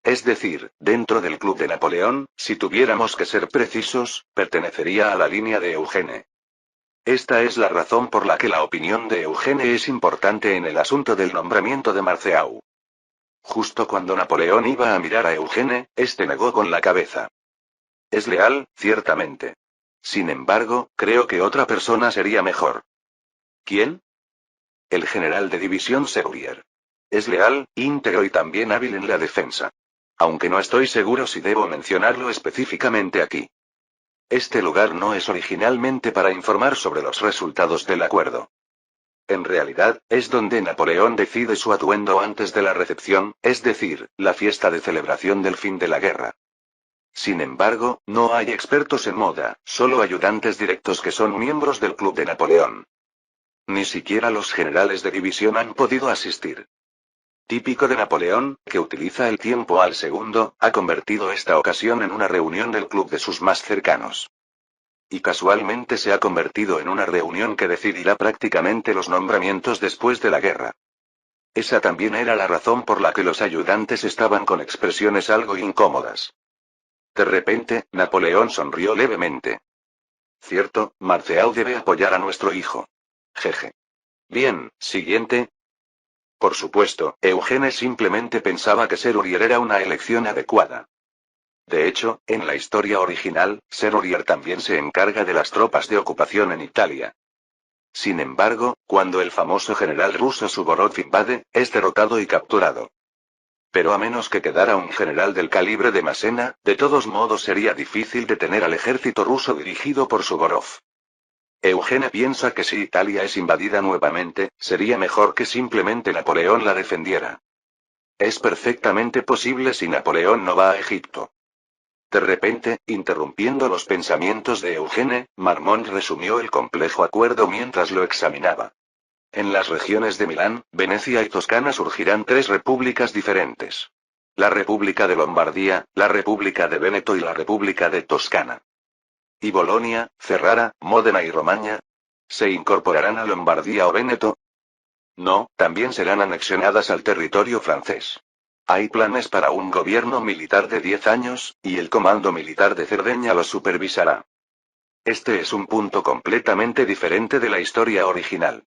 Es decir, dentro del club de Napoleón, si tuviéramos que ser precisos, pertenecería a la línea de Eugene. Esta es la razón por la que la opinión de Eugene es importante en el asunto del nombramiento de Marceau. Justo cuando Napoleón iba a mirar a Eugene, este negó con la cabeza. Es leal, ciertamente. Sin embargo, creo que otra persona sería mejor. ¿Quién? El general de división Serurier. Es leal, íntegro y también hábil en la defensa. Aunque no estoy seguro si debo mencionarlo específicamente aquí. Este lugar no es originalmente para informar sobre los resultados del acuerdo. En realidad, es donde Napoleón decide su atuendo antes de la recepción, es decir, la fiesta de celebración del fin de la guerra. Sin embargo, no hay expertos en moda, solo ayudantes directos que son miembros del club de Napoleón. Ni siquiera los generales de división han podido asistir. Típico de Napoleón, que utiliza el tiempo al segundo, ha convertido esta ocasión en una reunión del club de sus más cercanos. Y casualmente se ha convertido en una reunión que decidirá prácticamente los nombramientos después de la guerra. Esa también era la razón por la que los ayudantes estaban con expresiones algo incómodas. De repente, Napoleón sonrió levemente. Cierto, Marceau debe apoyar a nuestro hijo. Jeje. Bien, siguiente. Por supuesto, Eugene simplemente pensaba que Serurier era una elección adecuada. De hecho, en la historia original, Serurier también se encarga de las tropas de ocupación en Italia. Sin embargo, cuando el famoso general ruso Suvorov invade, es derrotado y capturado. Pero a menos que quedara un general del calibre de Massena, de todos modos sería difícil detener al ejército ruso dirigido por Suvorov. Eugene piensa que si Italia es invadida nuevamente, sería mejor que simplemente Napoleón la defendiera. Es perfectamente posible si Napoleón no va a Egipto. De repente, interrumpiendo los pensamientos de Eugene, Marmont resumió el complejo acuerdo mientras lo examinaba. En las regiones de Milán, Venecia y Toscana surgirán tres repúblicas diferentes. La República de Lombardía, la República de Véneto y la República de Toscana. ¿Y Bolonia, Ferrara, Módena y Romaña? ¿Se incorporarán a Lombardía o Véneto? No, también serán anexionadas al territorio francés. Hay planes para un gobierno militar de 10 años, y el Comando Militar de Cerdeña los supervisará. Este es un punto completamente diferente de la historia original.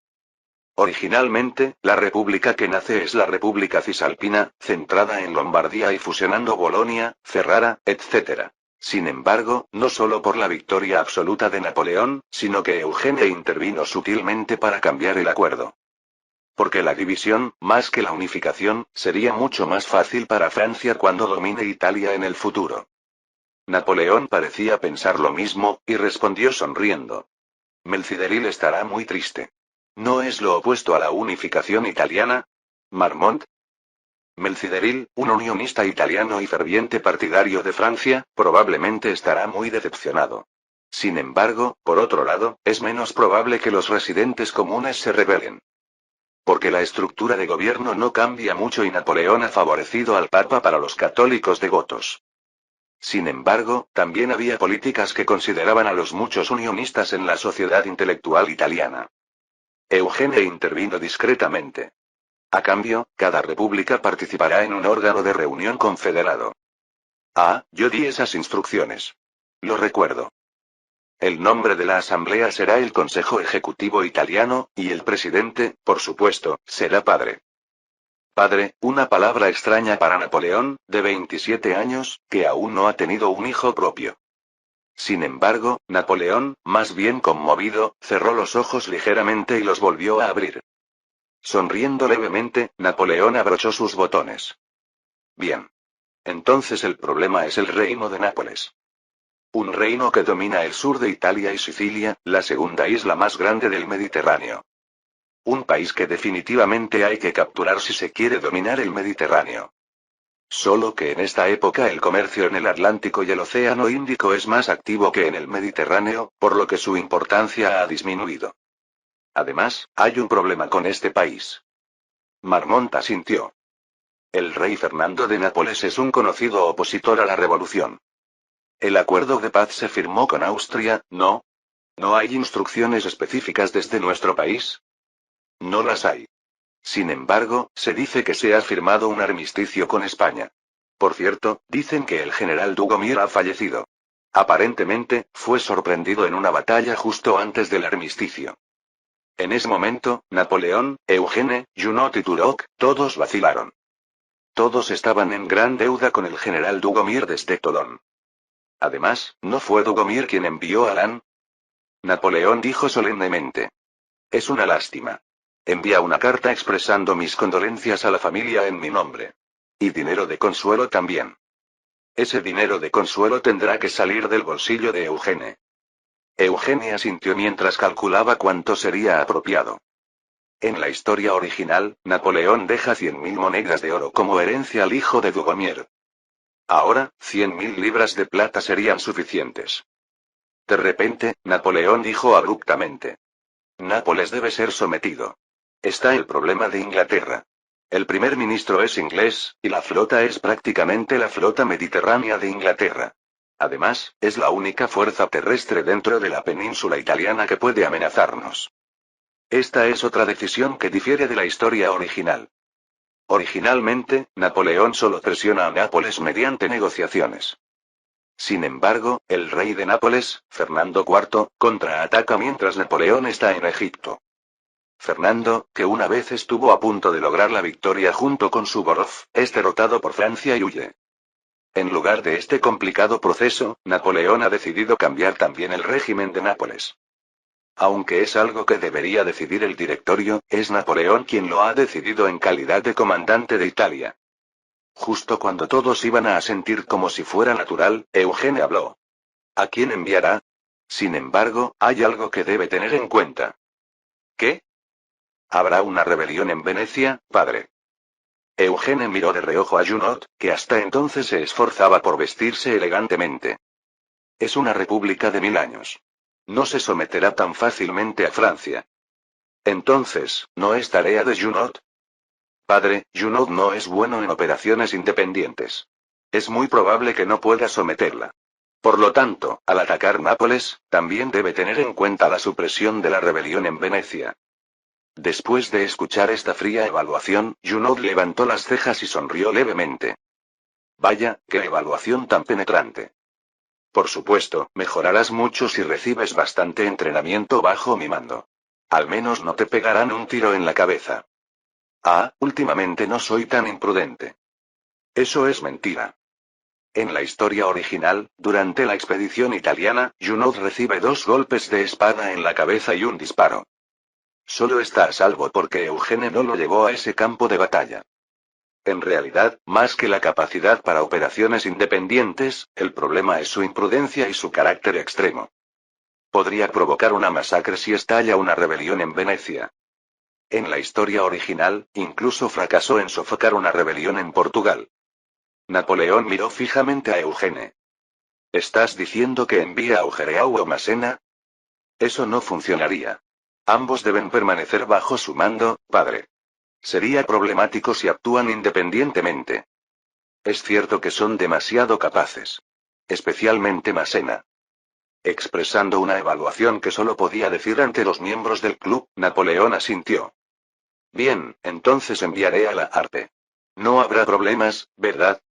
Originalmente, la república que nace es la República Cisalpina, centrada en Lombardía y fusionando Bolonia, Ferrara, etc. Sin embargo, no solo por la victoria absoluta de Napoleón, sino que Eugene intervino sutilmente para cambiar el acuerdo. Porque la división, más que la unificación, sería mucho más fácil para Francia cuando domine Italia en el futuro. Napoleón parecía pensar lo mismo, y respondió sonriendo. Melcideril estará muy triste. ¿No es lo opuesto a la unificación italiana? Marmont. Melcideril, un unionista italiano y ferviente partidario de Francia, probablemente estará muy decepcionado. Sin embargo, por otro lado, es menos probable que los residentes comunes se rebelen. Porque la estructura de gobierno no cambia mucho y Napoleón ha favorecido al Papa para los católicos devotos. Sin embargo, también había políticas que consideraban a los muchos unionistas en la sociedad intelectual italiana. Eugene intervino discretamente. A cambio, cada república participará en un órgano de reunión confederado. Ah, yo di esas instrucciones. Lo recuerdo. El nombre de la asamblea será el Consejo Ejecutivo Italiano, y el presidente, por supuesto, será padre. Padre, una palabra extraña para Napoleón, de 27 años, que aún no ha tenido un hijo propio. Sin embargo, Napoleón, más bien conmovido, cerró los ojos ligeramente y los volvió a abrir. Sonriendo levemente, Napoleón abrochó sus botones. Bien. Entonces el problema es el reino de Nápoles. Un reino que domina el sur de Italia y Sicilia, la segunda isla más grande del Mediterráneo. Un país que definitivamente hay que capturar si se quiere dominar el Mediterráneo. Solo que en esta época el comercio en el Atlántico y el Océano Índico es más activo que en el Mediterráneo, por lo que su importancia ha disminuido. Además, hay un problema con este país. Marmont asintió. El rey Fernando de Nápoles es un conocido opositor a la revolución. El acuerdo de paz se firmó con Austria, ¿no? ¿No hay instrucciones específicas desde nuestro país? No las hay. Sin embargo, se dice que se ha firmado un armisticio con España. Por cierto, dicen que el general Dugommier ha fallecido. Aparentemente, fue sorprendido en una batalla justo antes del armisticio. En ese momento, Napoleón, Eugene, Junot y Turok, todos vacilaron. Todos estaban en gran deuda con el general Dugommier desde Tolón. Además, ¿no fue Dugommier quien envió a Lannes? Napoleón dijo solemnemente. Es una lástima. Envía una carta expresando mis condolencias a la familia en mi nombre. Y dinero de consuelo también. Ese dinero de consuelo tendrá que salir del bolsillo de Eugene. Eugene asintió mientras calculaba cuánto sería apropiado. En la historia original, Napoleón deja 100.000 monedas de oro como herencia al hijo de Dugommier. Ahora, 100.000 libras de plata serían suficientes. De repente, Napoleón dijo abruptamente. Nápoles debe ser sometido. Está el problema de Inglaterra. El primer ministro es inglés, y la flota es prácticamente la flota mediterránea de Inglaterra. Además, es la única fuerza terrestre dentro de la península italiana que puede amenazarnos. Esta es otra decisión que difiere de la historia original. Originalmente, Napoleón solo presiona a Nápoles mediante negociaciones. Sin embargo, el rey de Nápoles, Fernando IV, contraataca mientras Napoleón está en Egipto. Fernando, que una vez estuvo a punto de lograr la victoria junto con Suvorov, es derrotado por Francia y huye. En lugar de este complicado proceso, Napoleón ha decidido cambiar también el régimen de Nápoles. Aunque es algo que debería decidir el directorio, es Napoleón quien lo ha decidido en calidad de comandante de Italia. Justo cuando todos iban a asentir como si fuera natural, Eugene habló. ¿A quién enviará? Sin embargo, hay algo que debe tener en cuenta. ¿Qué? Habrá una rebelión en Venecia, padre. Eugene miró de reojo a Junot, que hasta entonces se esforzaba por vestirse elegantemente. Es una república de 1000 años. No se someterá tan fácilmente a Francia. Entonces, ¿no es tarea de Junot? Padre, Junot no es bueno en operaciones independientes. Es muy probable que no pueda someterla. Por lo tanto, al atacar Nápoles, también debe tener en cuenta la supresión de la rebelión en Venecia. Después de escuchar esta fría evaluación, Junot levantó las cejas y sonrió levemente. Vaya, qué evaluación tan penetrante. Por supuesto, mejorarás mucho si recibes bastante entrenamiento bajo mi mando. Al menos no te pegarán un tiro en la cabeza. Ah, últimamente no soy tan imprudente. Eso es mentira. En la historia original, durante la expedición italiana, Junot recibe 2 golpes de espada en la cabeza y un disparo. Solo está a salvo porque Eugene no lo llevó a ese campo de batalla. En realidad, más que la capacidad para operaciones independientes, el problema es su imprudencia y su carácter extremo. Podría provocar una masacre si estalla una rebelión en Venecia. En la historia original, incluso fracasó en sofocar una rebelión en Portugal. Napoleón miró fijamente a Eugene. ¿Estás diciendo que envía a Augereau o Massena? Eso no funcionaría. Ambos deben permanecer bajo su mando, padre. Sería problemático si actúan independientemente. Es cierto que son demasiado capaces. Especialmente Massena. Expresando una evaluación que solo podía decir ante los miembros del club, Napoleón asintió. Bien, entonces enviaré a la Harpe. No habrá problemas, ¿verdad?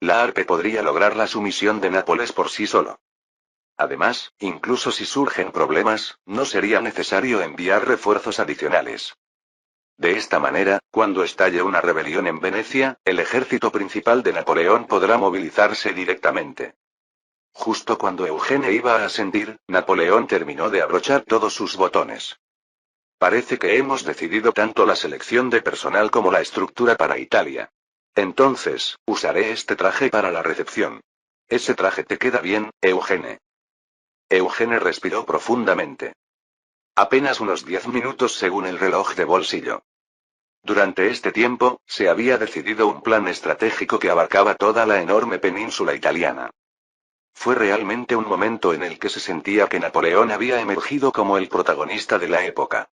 La Harpe podría lograr la sumisión de Nápoles por sí solo. Además, incluso si surgen problemas, no sería necesario enviar refuerzos adicionales. De esta manera, cuando estalle una rebelión en Venecia, el ejército principal de Napoleón podrá movilizarse directamente. Justo cuando Eugene iba a asentir, Napoleón terminó de abrochar todos sus botones. Parece que hemos decidido tanto la selección de personal como la estructura para Italia. Entonces, usaré este traje para la recepción. Ese traje te queda bien, Eugene. Eugene respiró profundamente. Apenas unos 10 minutos según el reloj de bolsillo. Durante este tiempo, se había decidido un plan estratégico que abarcaba toda la enorme península italiana. Fue realmente un momento en el que se sentía que Napoleón había emergido como el protagonista de la época.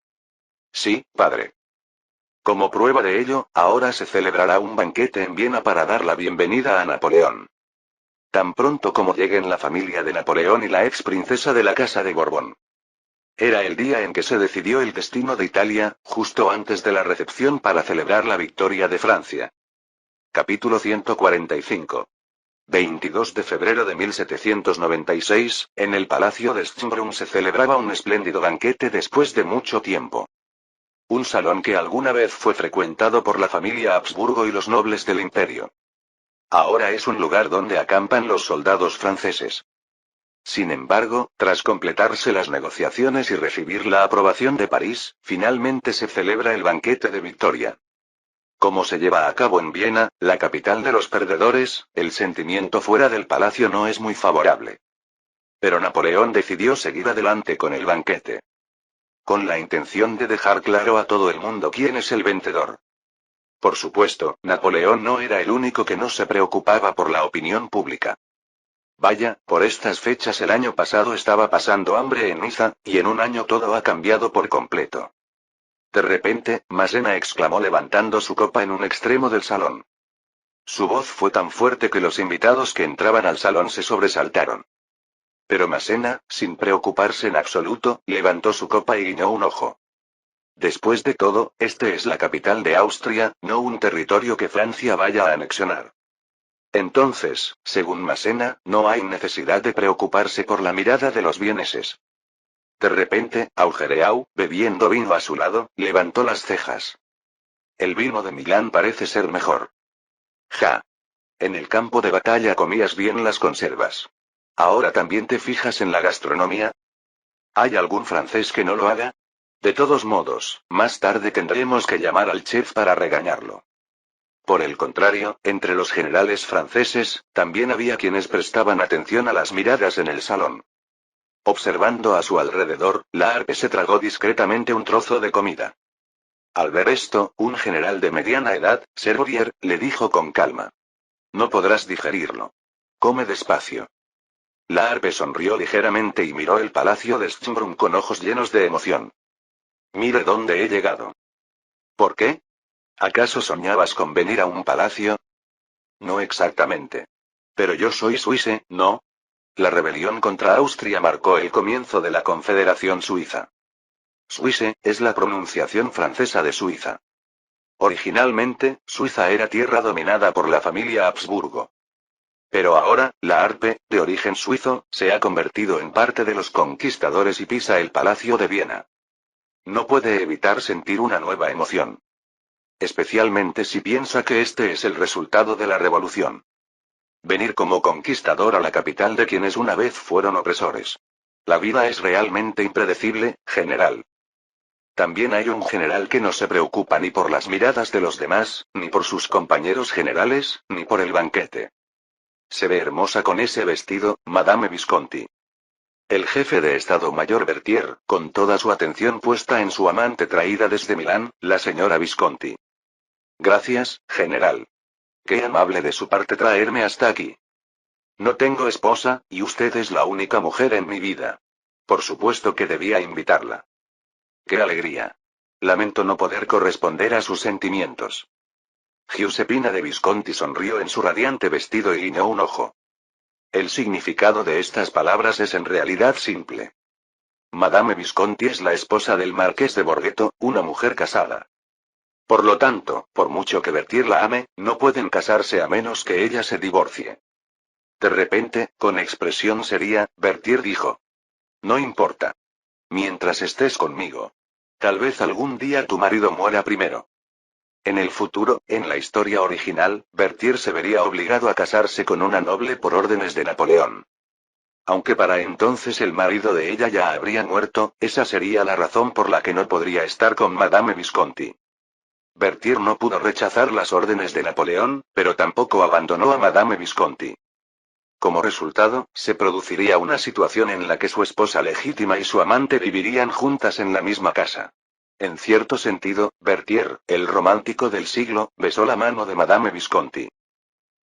Sí, padre. Como prueba de ello, ahora se celebrará un banquete en Viena para dar la bienvenida a Napoleón. Tan pronto como lleguen la familia de Napoleón y la ex princesa de la Casa de Borbón. Era el día en que se decidió el destino de Italia, justo antes de la recepción para celebrar la victoria de Francia. Capítulo 145. 22 de febrero de 1796, en el Palacio de Schönbrunn se celebraba un espléndido banquete después de mucho tiempo. Un salón que alguna vez fue frecuentado por la familia Habsburgo y los nobles del imperio. Ahora es un lugar donde acampan los soldados franceses. Sin embargo, tras completarse las negociaciones y recibir la aprobación de París, finalmente se celebra el banquete de victoria. Como se lleva a cabo en Viena, la capital de los perdedores, el sentimiento fuera del palacio no es muy favorable. Pero Napoleón decidió seguir adelante con el banquete. Con la intención de dejar claro a todo el mundo quién es el vencedor. Por supuesto, Napoleón no era el único que no se preocupaba por la opinión pública. Vaya, por estas fechas el año pasado estaba pasando hambre en Niza, y en un año todo ha cambiado por completo. De repente, Massena exclamó levantando su copa en un extremo del salón. Su voz fue tan fuerte que los invitados que entraban al salón se sobresaltaron. Pero Massena, sin preocuparse en absoluto, levantó su copa y guiñó un ojo. Después de todo, este es la capital de Austria, no un territorio que Francia vaya a anexionar. Entonces, según Massena, no hay necesidad de preocuparse por la mirada de los vieneses. De repente, Augereau, bebiendo vino a su lado, levantó las cejas. El vino de Milán parece ser mejor. Ja. En el campo de batalla comías bien las conservas. ¿Ahora también te fijas en la gastronomía? ¿Hay algún francés que no lo haga? De todos modos, más tarde tendremos que llamar al chef para regañarlo. Por el contrario, entre los generales franceses, también había quienes prestaban atención a las miradas en el salón. Observando a su alrededor, la Harpe se tragó discretamente un trozo de comida. Al ver esto, un general de mediana edad, Servovier, le dijo con calma. No podrás digerirlo. Come despacio. La Harpe sonrió ligeramente y miró el palacio de Schönbrunn con ojos llenos de emoción. Mire dónde he llegado. ¿Por qué? ¿Acaso soñabas con venir a un palacio? No exactamente. Pero yo soy suice, ¿no? La rebelión contra Austria marcó el comienzo de la Confederación Suiza. Suisse, es la pronunciación francesa de Suiza. Originalmente, Suiza era tierra dominada por la familia Habsburgo. Pero ahora, la Harpe, de origen suizo, se ha convertido en parte de los conquistadores y pisa el Palacio de Viena. No puede evitar sentir una nueva emoción. Especialmente si piensa que este es el resultado de la revolución. Venir como conquistador a la capital de quienes una vez fueron opresores. La vida es realmente impredecible, general. También hay un general que no se preocupa ni por las miradas de los demás, ni por sus compañeros generales, ni por el banquete. Se ve hermosa con ese vestido, Madame Visconti. El jefe de Estado Mayor Berthier, con toda su atención puesta en su amante traída desde Milán, la señora Visconti. Gracias, general. Qué amable de su parte traerme hasta aquí. No tengo esposa, y usted es la única mujer en mi vida. Por supuesto que debía invitarla. ¡Qué alegría! Lamento no poder corresponder a sus sentimientos. Giuseppina de Visconti sonrió en su radiante vestido y guiñó un ojo. El significado de estas palabras es en realidad simple. Madame Visconti es la esposa del marqués de Borghetto, una mujer casada. Por lo tanto, por mucho que Berthier la ame, no pueden casarse a menos que ella se divorcie. De repente, con expresión seria, Berthier dijo. No importa. Mientras estés conmigo. Tal vez algún día tu marido muera primero. En el futuro, en la historia original, Berthier se vería obligado a casarse con una noble por órdenes de Napoleón. Aunque para entonces el marido de ella ya habría muerto, esa sería la razón por la que no podría estar con Madame Visconti. Berthier no pudo rechazar las órdenes de Napoleón, pero tampoco abandonó a Madame Visconti. Como resultado, se produciría una situación en la que su esposa legítima y su amante vivirían juntas en la misma casa. En cierto sentido, Berthier, el romántico del siglo, besó la mano de Madame Visconti.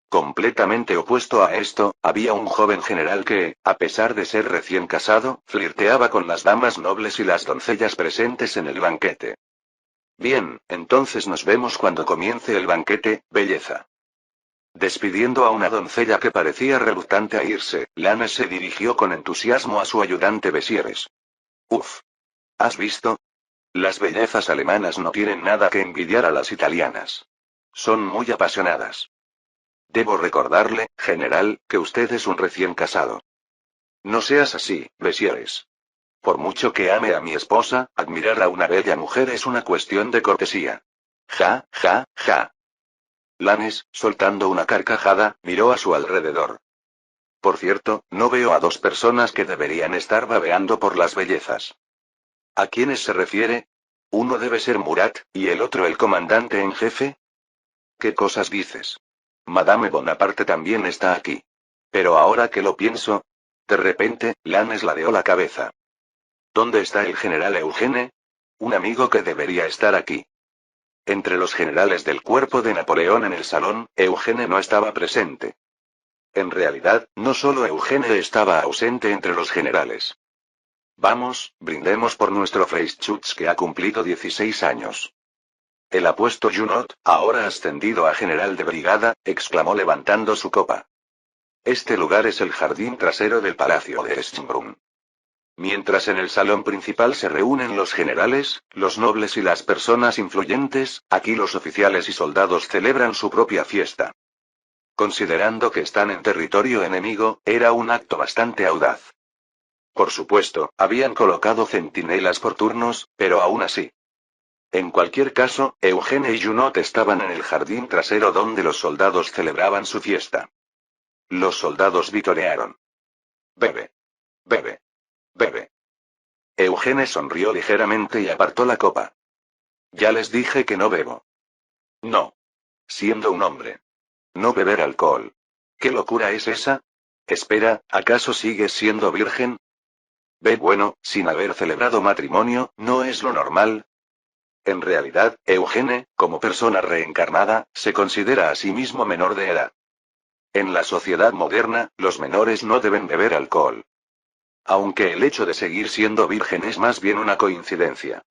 Completamente opuesto a esto, había un joven general que, a pesar de ser recién casado, flirteaba con las damas nobles y las doncellas presentes en el banquete. Bien, entonces nos vemos cuando comience el banquete, belleza. Despidiendo a una doncella que parecía reluctante a irse, Lannes se dirigió con entusiasmo a su ayudante Besieres. Uf. ¿Has visto? Las bellezas alemanas no tienen nada que envidiar a las italianas. Son muy apasionadas. Debo recordarle, general, que usted es un recién casado. No seas así, Besieres. Por mucho que ame a mi esposa, admirar a una bella mujer es una cuestión de cortesía. Ja, ja, ja. Lannes, soltando una carcajada, miró a su alrededor. Por cierto, no veo a dos personas que deberían estar babeando por las bellezas. ¿A quiénes se refiere? Uno debe ser Murat, y el otro el comandante en jefe. ¿Qué cosas dices? Madame Bonaparte también está aquí. Pero ahora que lo pienso... De repente, Lannes ladeó la cabeza. ¿Dónde está el general Eugene? Un amigo que debería estar aquí. Entre los generales del cuerpo de Napoleón en el salón, Eugene no estaba presente. En realidad, no solo Eugene estaba ausente entre los generales. Vamos, brindemos por nuestro Freischütz que ha cumplido 16 años. El apuesto Junot, ahora ascendido a general de brigada, exclamó levantando su copa. Este lugar es el jardín trasero del palacio de Schönbrunn. Mientras en el salón principal se reúnen los generales, los nobles y las personas influyentes, aquí los oficiales y soldados celebran su propia fiesta. Considerando que están en territorio enemigo, era un acto bastante audaz. Por supuesto, habían colocado centinelas por turnos, pero aún así. En cualquier caso, Eugene y Junot estaban en el jardín trasero donde los soldados celebraban su fiesta. Los soldados vitorearon. Bebe. Bebe. Bebe. Eugene sonrió ligeramente y apartó la copa. Ya les dije que no bebo. No. Siendo un hombre. No beber alcohol. ¿Qué locura es esa? Espera, ¿acaso sigues siendo virgen? Ve bueno, sin haber celebrado matrimonio, ¿no es lo normal? En realidad, Eugene, como persona reencarnada, se considera a sí mismo menor de edad. En la sociedad moderna, los menores no deben beber alcohol. Aunque el hecho de seguir siendo virgen es más bien una coincidencia.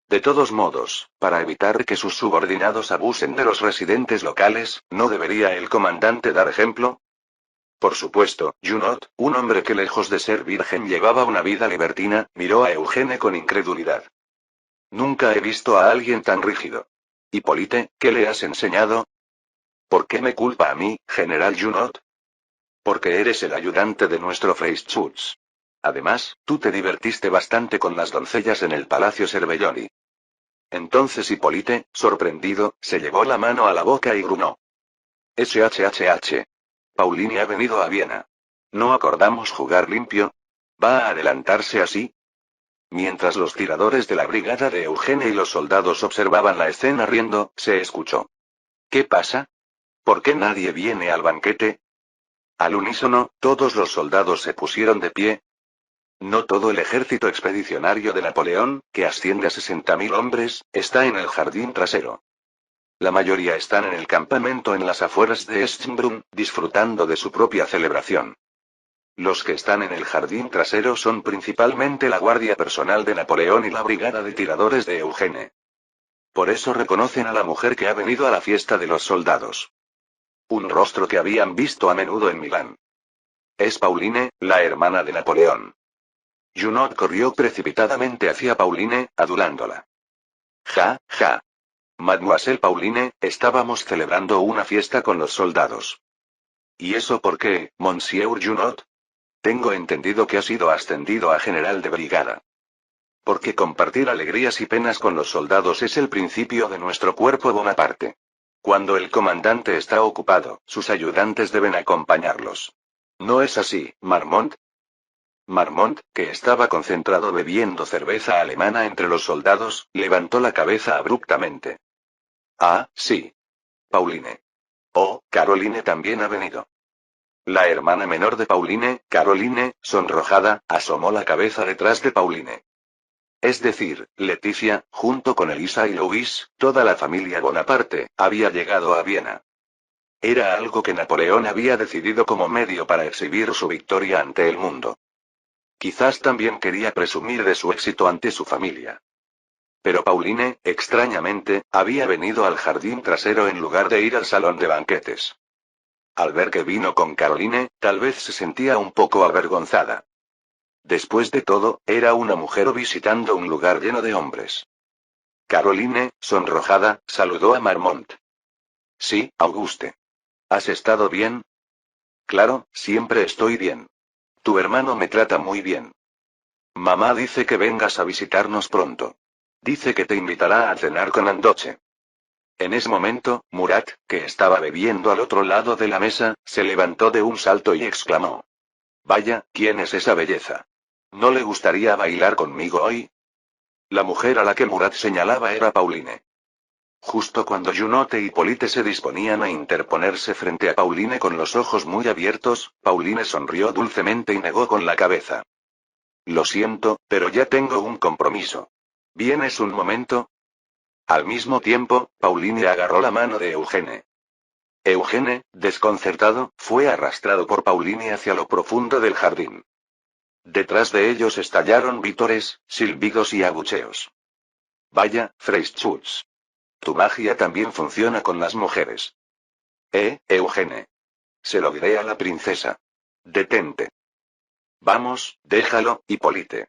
De todos modos, para evitar que sus subordinados abusen de los residentes locales, ¿no debería el comandante dar ejemplo? Por supuesto, Junot, un hombre que lejos de ser virgen llevaba una vida libertina, miró a Eugene con incredulidad. Nunca he visto a alguien tan rígido. Hippolyte, ¿qué le has enseñado? ¿Por qué me culpa a mí, general Junot? Porque eres el ayudante de nuestro Freischütz. Además, tú te divertiste bastante con las doncellas en el Palacio Cervelloni. Entonces Hippolyte, sorprendido, se llevó la mano a la boca y gruñó. SHHH. Paulini ha venido a Viena. ¿No acordamos jugar limpio? ¿Va a adelantarse así? Mientras los tiradores de la brigada de Eugene y los soldados observaban la escena riendo, se escuchó: ¿Qué pasa? ¿Por qué nadie viene al banquete? Al unísono, todos los soldados se pusieron de pie. No todo el ejército expedicionario de Napoleón, que asciende a 60.000 hombres, está en el jardín trasero. La mayoría están en el campamento en las afueras de Schönbrunn, disfrutando de su propia celebración. Los que están en el jardín trasero son principalmente la guardia personal de Napoleón y la brigada de tiradores de Eugene. Por eso reconocen a la mujer que ha venido a la fiesta de los soldados. Un rostro que habían visto a menudo en Milán. Es Pauline, la hermana de Napoleón. Junot corrió precipitadamente hacia Pauline, adulándola. Ja, ja. Mademoiselle Pauline, estábamos celebrando una fiesta con los soldados. ¿Y eso por qué, Monsieur Junot? Tengo entendido que ha sido ascendido a general de brigada. Porque compartir alegrías y penas con los soldados es el principio de nuestro cuerpo Bonaparte. Cuando el comandante está ocupado, sus ayudantes deben acompañarlos. ¿No es así, Marmont? Marmont, que estaba concentrado bebiendo cerveza alemana entre los soldados, levantó la cabeza abruptamente. Ah, sí. Pauline. Oh, Caroline también ha venido. La hermana menor de Pauline, Caroline, sonrojada, asomó la cabeza detrás de Pauline. Es decir, Leticia, junto con Elisa y Louis, toda la familia Bonaparte, había llegado a Viena. Era algo que Napoleón había decidido como medio para exhibir su victoria ante el mundo. Quizás también quería presumir de su éxito ante su familia. Pero Pauline, extrañamente, había venido al jardín trasero en lugar de ir al salón de banquetes. Al ver que vino con Caroline, tal vez se sentía un poco avergonzada. Después de todo, era una mujer visitando un lugar lleno de hombres. Caroline, sonrojada, saludó a Marmont. Sí, Auguste. ¿Has estado bien? Claro, siempre estoy bien. Tu hermano me trata muy bien. Mamá dice que vengas a visitarnos pronto. Dice que te invitará a cenar con Andoche. En ese momento, Murat, que estaba bebiendo al otro lado de la mesa, se levantó de un salto y exclamó: Vaya, ¿quién es esa belleza? ¿No le gustaría bailar conmigo hoy? La mujer a la que Murat señalaba era Pauline. Justo cuando Junot e Hippolyte se disponían a interponerse frente a Pauline con los ojos muy abiertos, Pauline sonrió dulcemente y negó con la cabeza. Lo siento, pero ya tengo un compromiso. ¿Vienes un momento? Al mismo tiempo, Pauline agarró la mano de Eugene. Eugene, desconcertado, fue arrastrado por Pauline hacia lo profundo del jardín. Detrás de ellos estallaron vítores, silbidos y abucheos. Vaya, Freischutz. Tu magia también funciona con las mujeres. Eugene. Se lo diré a la princesa. Detente. Vamos, déjalo, Hippolyte.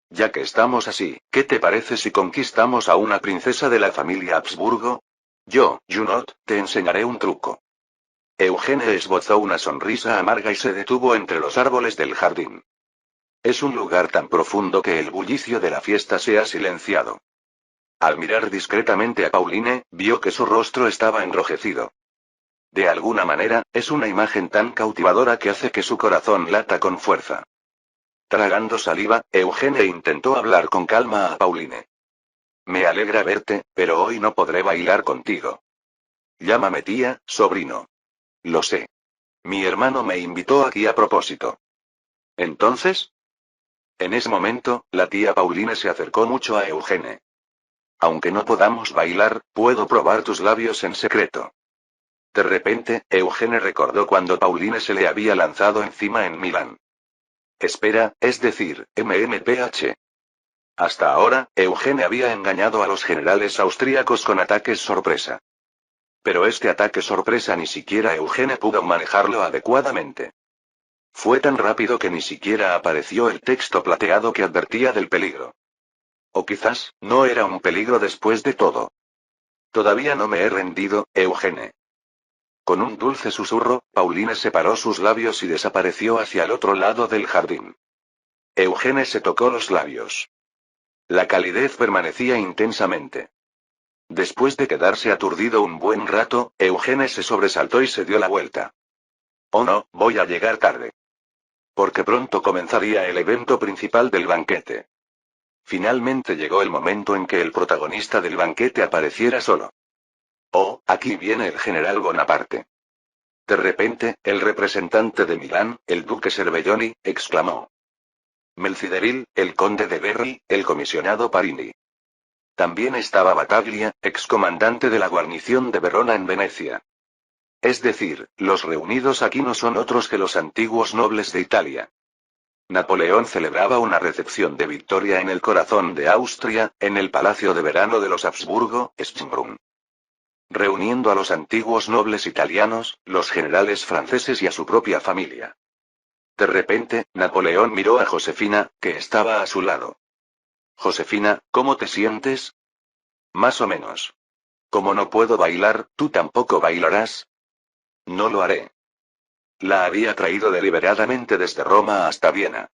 Ya que estamos así, ¿qué te parece si conquistamos a una princesa de la familia Habsburgo? Yo, Junot, te enseñaré un truco. Eugene esbozó una sonrisa amarga y se detuvo entre los árboles del jardín. Es un lugar tan profundo que el bullicio de la fiesta se ha silenciado. Al mirar discretamente a Pauline, vio que su rostro estaba enrojecido. De alguna manera, es una imagen tan cautivadora que hace que su corazón lata con fuerza. Tragando saliva, Eugene intentó hablar con calma a Pauline. Me alegra verte, pero hoy no podré bailar contigo. Llámame tía, sobrino. Lo sé. Mi hermano me invitó aquí a propósito. ¿Entonces? En ese momento, la tía Pauline se acercó mucho a Eugene. Aunque no podamos bailar, puedo probar tus labios en secreto. De repente, Eugene recordó cuando Pauline se le había lanzado encima en Milán. Espera, es decir, MMPH. Hasta ahora, Eugene había engañado a los generales austríacos con ataques sorpresa. Pero este ataque sorpresa ni siquiera Eugene pudo manejarlo adecuadamente. Fue tan rápido que ni siquiera apareció el texto plateado que advertía del peligro. O quizás, no era un peligro después de todo. Todavía no me he rendido, Eugene. Con un dulce susurro, Pauline separó sus labios y desapareció hacia el otro lado del jardín. Eugene se tocó los labios. La calidez permanecía intensamente. Después de quedarse aturdido un buen rato, Eugene se sobresaltó y se dio la vuelta. Oh no, voy a llegar tarde. Porque pronto comenzaría el evento principal del banquete. Finalmente llegó el momento en que el protagonista del banquete apareciera solo. Oh, aquí viene el general Bonaparte. De repente, el representante de Milán, el duque Cervelloni, exclamó. Melcideril, el conde de Berry, el comisionado Parini. También estaba Battaglia, excomandante de la guarnición de Verona en Venecia. Es decir, los reunidos aquí no son otros que los antiguos nobles de Italia. Napoleón celebraba una recepción de victoria en el corazón de Austria, en el palacio de verano de los Habsburgo, Schönbrunn. Reuniendo a los antiguos nobles italianos, los generales franceses y a su propia familia. De repente, Napoleón miró a Josefina, que estaba a su lado. Josefina, ¿cómo te sientes? Más o menos. Como no puedo bailar, ¿tú tampoco bailarás? No lo haré. La había traído deliberadamente desde Roma hasta Viena.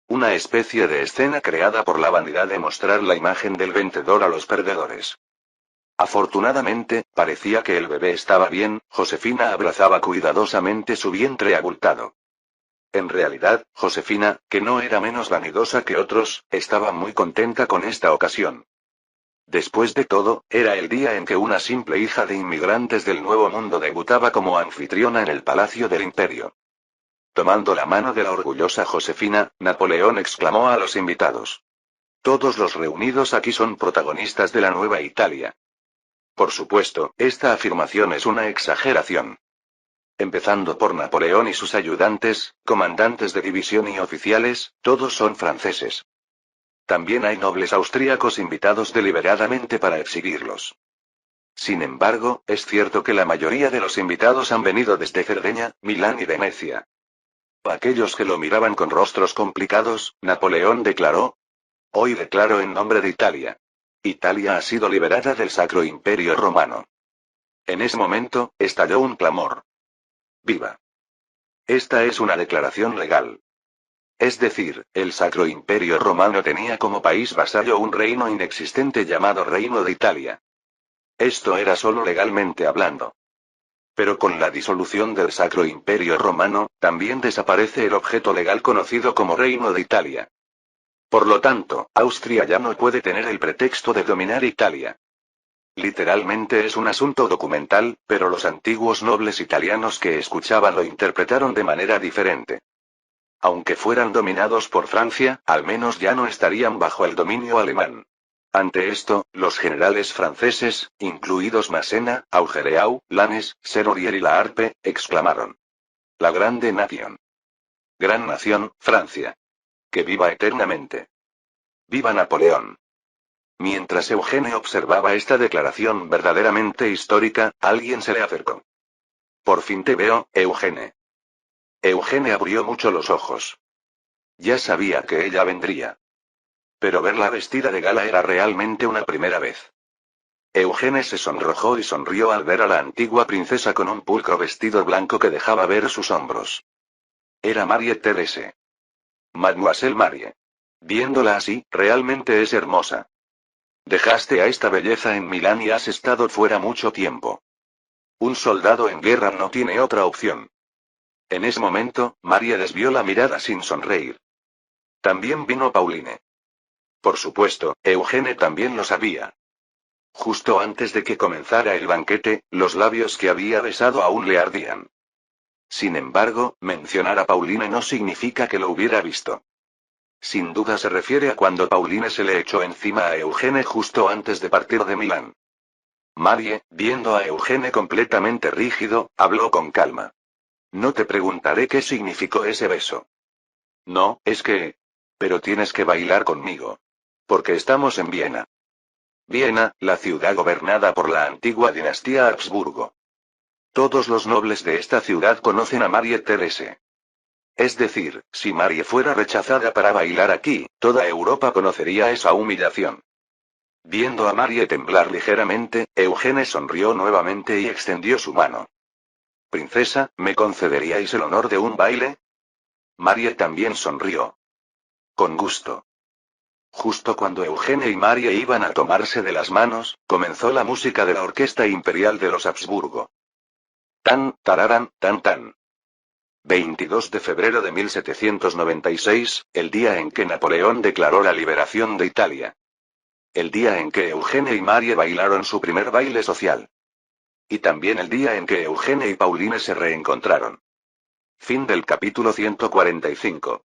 Una especie de escena creada por la vanidad de mostrar la imagen del vencedor a los perdedores. Afortunadamente, parecía que el bebé estaba bien. Josefina abrazaba cuidadosamente su vientre abultado. En realidad, Josefina, que no era menos vanidosa que otros, estaba muy contenta con esta ocasión. Después de todo, era el día en que una simple hija de inmigrantes del Nuevo Mundo debutaba como anfitriona en el Palacio del Imperio. Tomando la mano de la orgullosa Josefina, Napoleón exclamó a los invitados. Todos los reunidos aquí son protagonistas de la nueva Italia. Por supuesto, esta afirmación es una exageración. Empezando por Napoleón y sus ayudantes, comandantes de división y oficiales, todos son franceses. También hay nobles austríacos invitados deliberadamente para exhibirlos. Sin embargo, es cierto que la mayoría de los invitados han venido desde Cerdeña, Milán y Venecia. A aquellos que lo miraban con rostros complicados, Napoleón declaró. Hoy declaro en nombre de Italia. Italia ha sido liberada del Sacro Imperio Romano. En ese momento, estalló un clamor. ¡Viva! Esta es una declaración legal. Es decir, el Sacro Imperio Romano tenía como país vasallo un reino inexistente llamado Reino de Italia. Esto era solo legalmente hablando. Pero con la disolución del Sacro Imperio Romano, también desaparece el objeto legal conocido como Reino de Italia. Por lo tanto, Austria ya no puede tener el pretexto de dominar Italia. Literalmente es un asunto documental, pero los antiguos nobles italianos que escuchaban lo interpretaron de manera diferente. Aunque fueran dominados por Francia, al menos ya no estarían bajo el dominio alemán. Ante esto, los generales franceses, incluidos Massena, Augereau, Lannes, Serrurier y Laharpe, exclamaron. La grande nación. Gran nación, Francia. Que viva eternamente. ¡Viva Napoleón! Mientras Eugene observaba esta declaración verdaderamente histórica, alguien se le acercó. Por fin te veo, Eugene. Eugene abrió mucho los ojos. Ya sabía que ella vendría. Pero verla vestida de gala era realmente una primera vez. Eugene se sonrojó y sonrió al ver a la antigua princesa con un pulcro vestido blanco que dejaba ver sus hombros. Era Marie Thérèse. Mademoiselle Marie. Viéndola así, realmente es hermosa. Dejaste a esta belleza en Milán y has estado fuera mucho tiempo. Un soldado en guerra no tiene otra opción. En ese momento, Marie desvió la mirada sin sonreír. También vino Pauline. Por supuesto, Eugene también lo sabía. Justo antes de que comenzara el banquete, los labios que había besado aún le ardían. Sin embargo, mencionar a Pauline no significa que lo hubiera visto. Sin duda se refiere a cuando Pauline se le echó encima a Eugene justo antes de partir de Milán. Marie, viendo a Eugene completamente rígido, habló con calma. No te preguntaré qué significó ese beso. No, es que... Pero tienes que bailar conmigo. Porque estamos en Viena. Viena, la ciudad gobernada por la antigua dinastía Habsburgo. Todos los nobles de esta ciudad conocen a Marie Thérèse. Es decir, si Marie fuera rechazada para bailar aquí, toda Europa conocería esa humillación. Viendo a Marie temblar ligeramente, Eugene sonrió nuevamente y extendió su mano. Princesa, ¿me concederíais el honor de un baile? Marie también sonrió. Con gusto. Justo cuando Eugene y Marie iban a tomarse de las manos, comenzó la música de la Orquesta Imperial de los Habsburgo. Tan, tararan, tan tan. 22 de febrero de 1796, el día en que Napoleón declaró la liberación de Italia. El día en que Eugene y Marie bailaron su primer baile social. Y también el día en que Eugene y Pauline se reencontraron. Fin del capítulo 145.